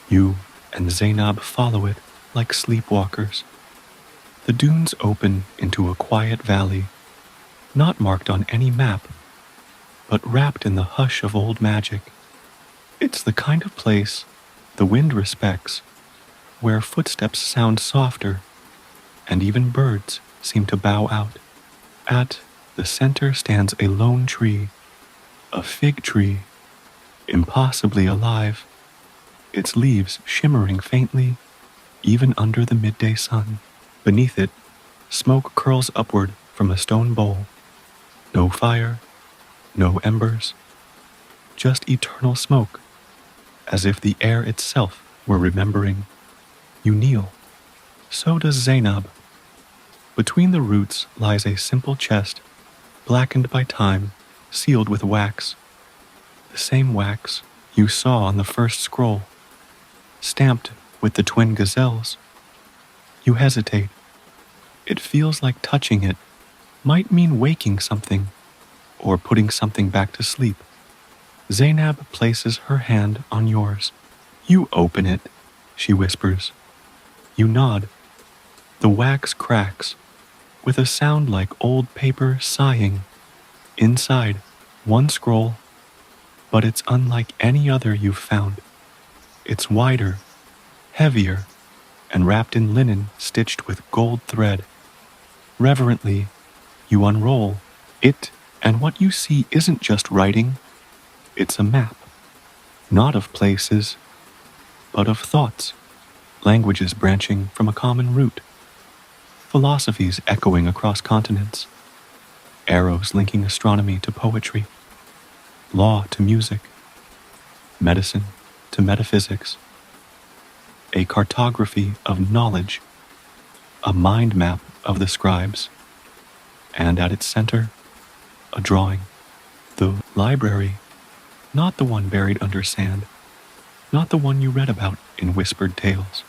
You and Zainab follow it like sleepwalkers. The dunes open into a quiet valley, not marked on any map, but wrapped in the hush of old magic. It's the kind of place the wind respects, where footsteps sound softer, and even birds seem to bow out. At the center stands a lone tree, a fig tree, impossibly alive, its leaves shimmering faintly even under the midday sun. Beneath it, smoke curls upward from a stone bowl. No fire, no embers, just eternal smoke, as if the air itself were remembering. You kneel. So does Zainab. Between the roots lies a simple chest, blackened by time, sealed with wax. The same wax you saw on the first scroll, stamped with the twin gazelles. You hesitate. It feels like touching it might mean waking something, or putting something back to sleep. Zainab places her hand on yours. You open it, she whispers. You nod. The wax cracks, with a sound like old paper sighing. Inside, one scroll, but it's unlike any other you've found. It's wider, heavier, and wrapped in linen stitched with gold thread. Reverently, you unroll it, and what you see isn't just writing, it's a map. Not of places, but of thoughts, languages branching from a common root, philosophies echoing across continents, arrows linking astronomy to poetry, law to music, medicine to metaphysics, a cartography of knowledge, a mind map of the scribes, and at its center, a drawing. The library, not the one buried under sand, not the one you read about in whispered tales,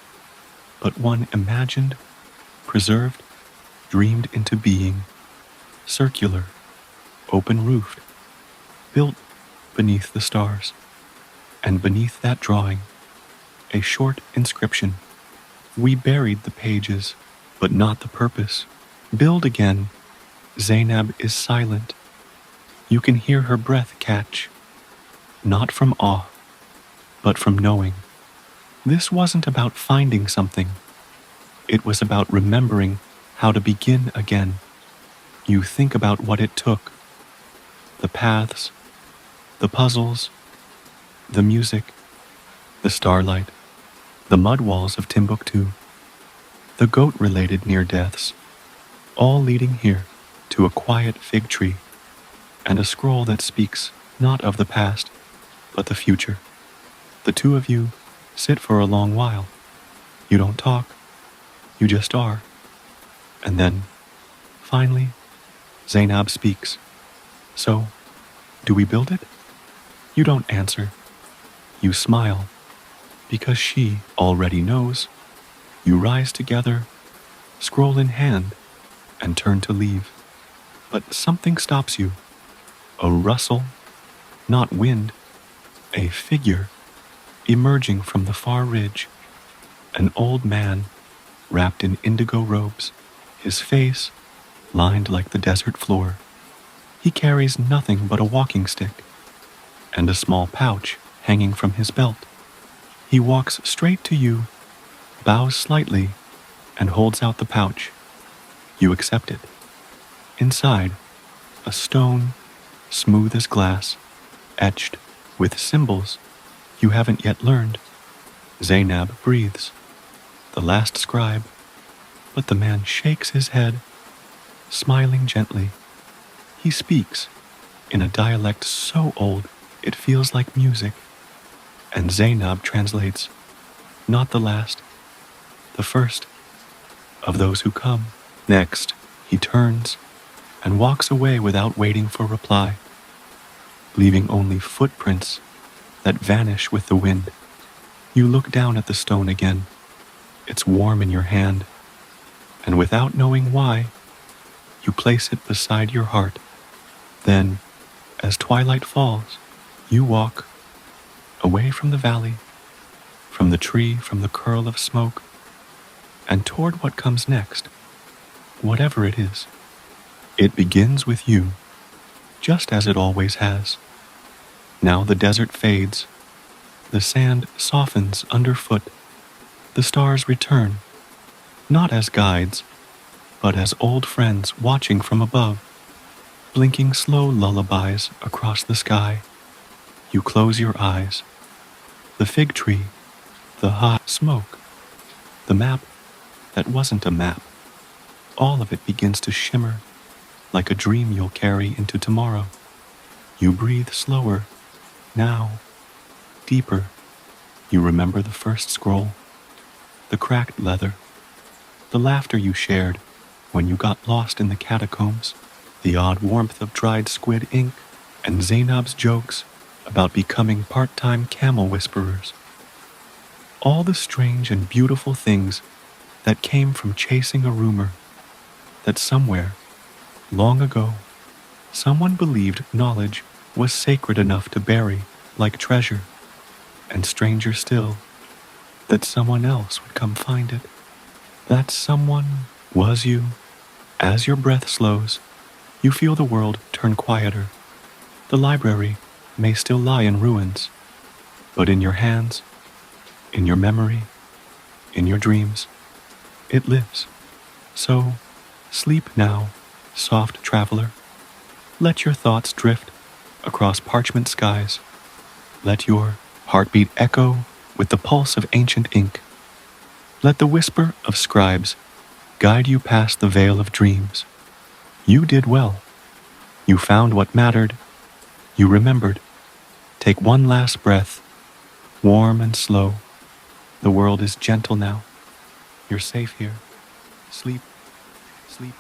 but one imagined, preserved, dreamed into being, circular, open-roofed, built beneath the stars. And beneath that drawing, a short inscription. We buried the pages, but not the purpose. Build again. Zainab is silent. You can hear her breath catch, not from awe, but from knowing. This wasn't about finding something. It was about remembering how to begin again. You think about what it took. The paths, the puzzles, the music, the starlight, the mud walls of Timbuktu, the goat-related near-deaths, all leading here to a quiet fig tree and a scroll that speaks not of the past, but the future. The two of you sit for a long while. You don't talk, you just are. And then, finally, Zainab speaks. So, do we build it? You don't answer. You smile, because she already knows. You rise together, scroll in hand, and turn to leave. But something stops you. A rustle, not wind, a figure emerging from the far ridge. An old man wrapped in indigo robes, his face lined like the desert floor. He carries nothing but a walking stick and a small pouch hanging from his belt. He walks straight to you, bows slightly, and holds out the pouch. You accept it. Inside, a stone, smooth as glass, etched with symbols you haven't yet learned. Zainab breathes, the last scribe, but the man shakes his head, smiling gently. He speaks in a dialect so old it feels like music, and Zainab translates, not the last, the first of those who come. Next, he turns and walks away without waiting for reply, leaving only footprints that vanish with the wind. You look down at the stone again. It's warm in your hand, and without knowing why, you place it beside your heart. Then, As twilight falls, you walk away from the valley, from the tree, from the curl of smoke, and toward what comes next, whatever it is. It begins with you, just as it always has. Now the desert fades, the sand softens underfoot, the stars return, not as guides, but as old friends watching from above, blinking slow lullabies across the sky. You close your eyes. The fig tree, the hot smoke, the map that wasn't a map, all of it begins to shimmer like a dream you'll carry into tomorrow. You breathe slower, now, deeper. You remember the first scroll, the cracked leather, the laughter you shared when you got lost in the catacombs, the odd warmth of dried squid ink, and Zainab's jokes about becoming part-time camel whisperers. All the strange and beautiful things that came from chasing a rumor that somewhere, long ago, someone believed knowledge was sacred enough to bury like treasure, and stranger still, that someone else would come find it. That someone was you. As your breath slows, you feel the world turn quieter. The library may still lie in ruins, but in your hands, in your memory, in your dreams, it lives. So, sleep now, soft traveler. Let your thoughts drift across parchment skies. Let your heartbeat echo with the pulse of ancient ink. Let the whisper of scribes guide you past the veil of dreams. You did well. You found what mattered. You remembered. Take one last breath, warm and slow. The world is gentle now. You're safe here. Sleep, sleep.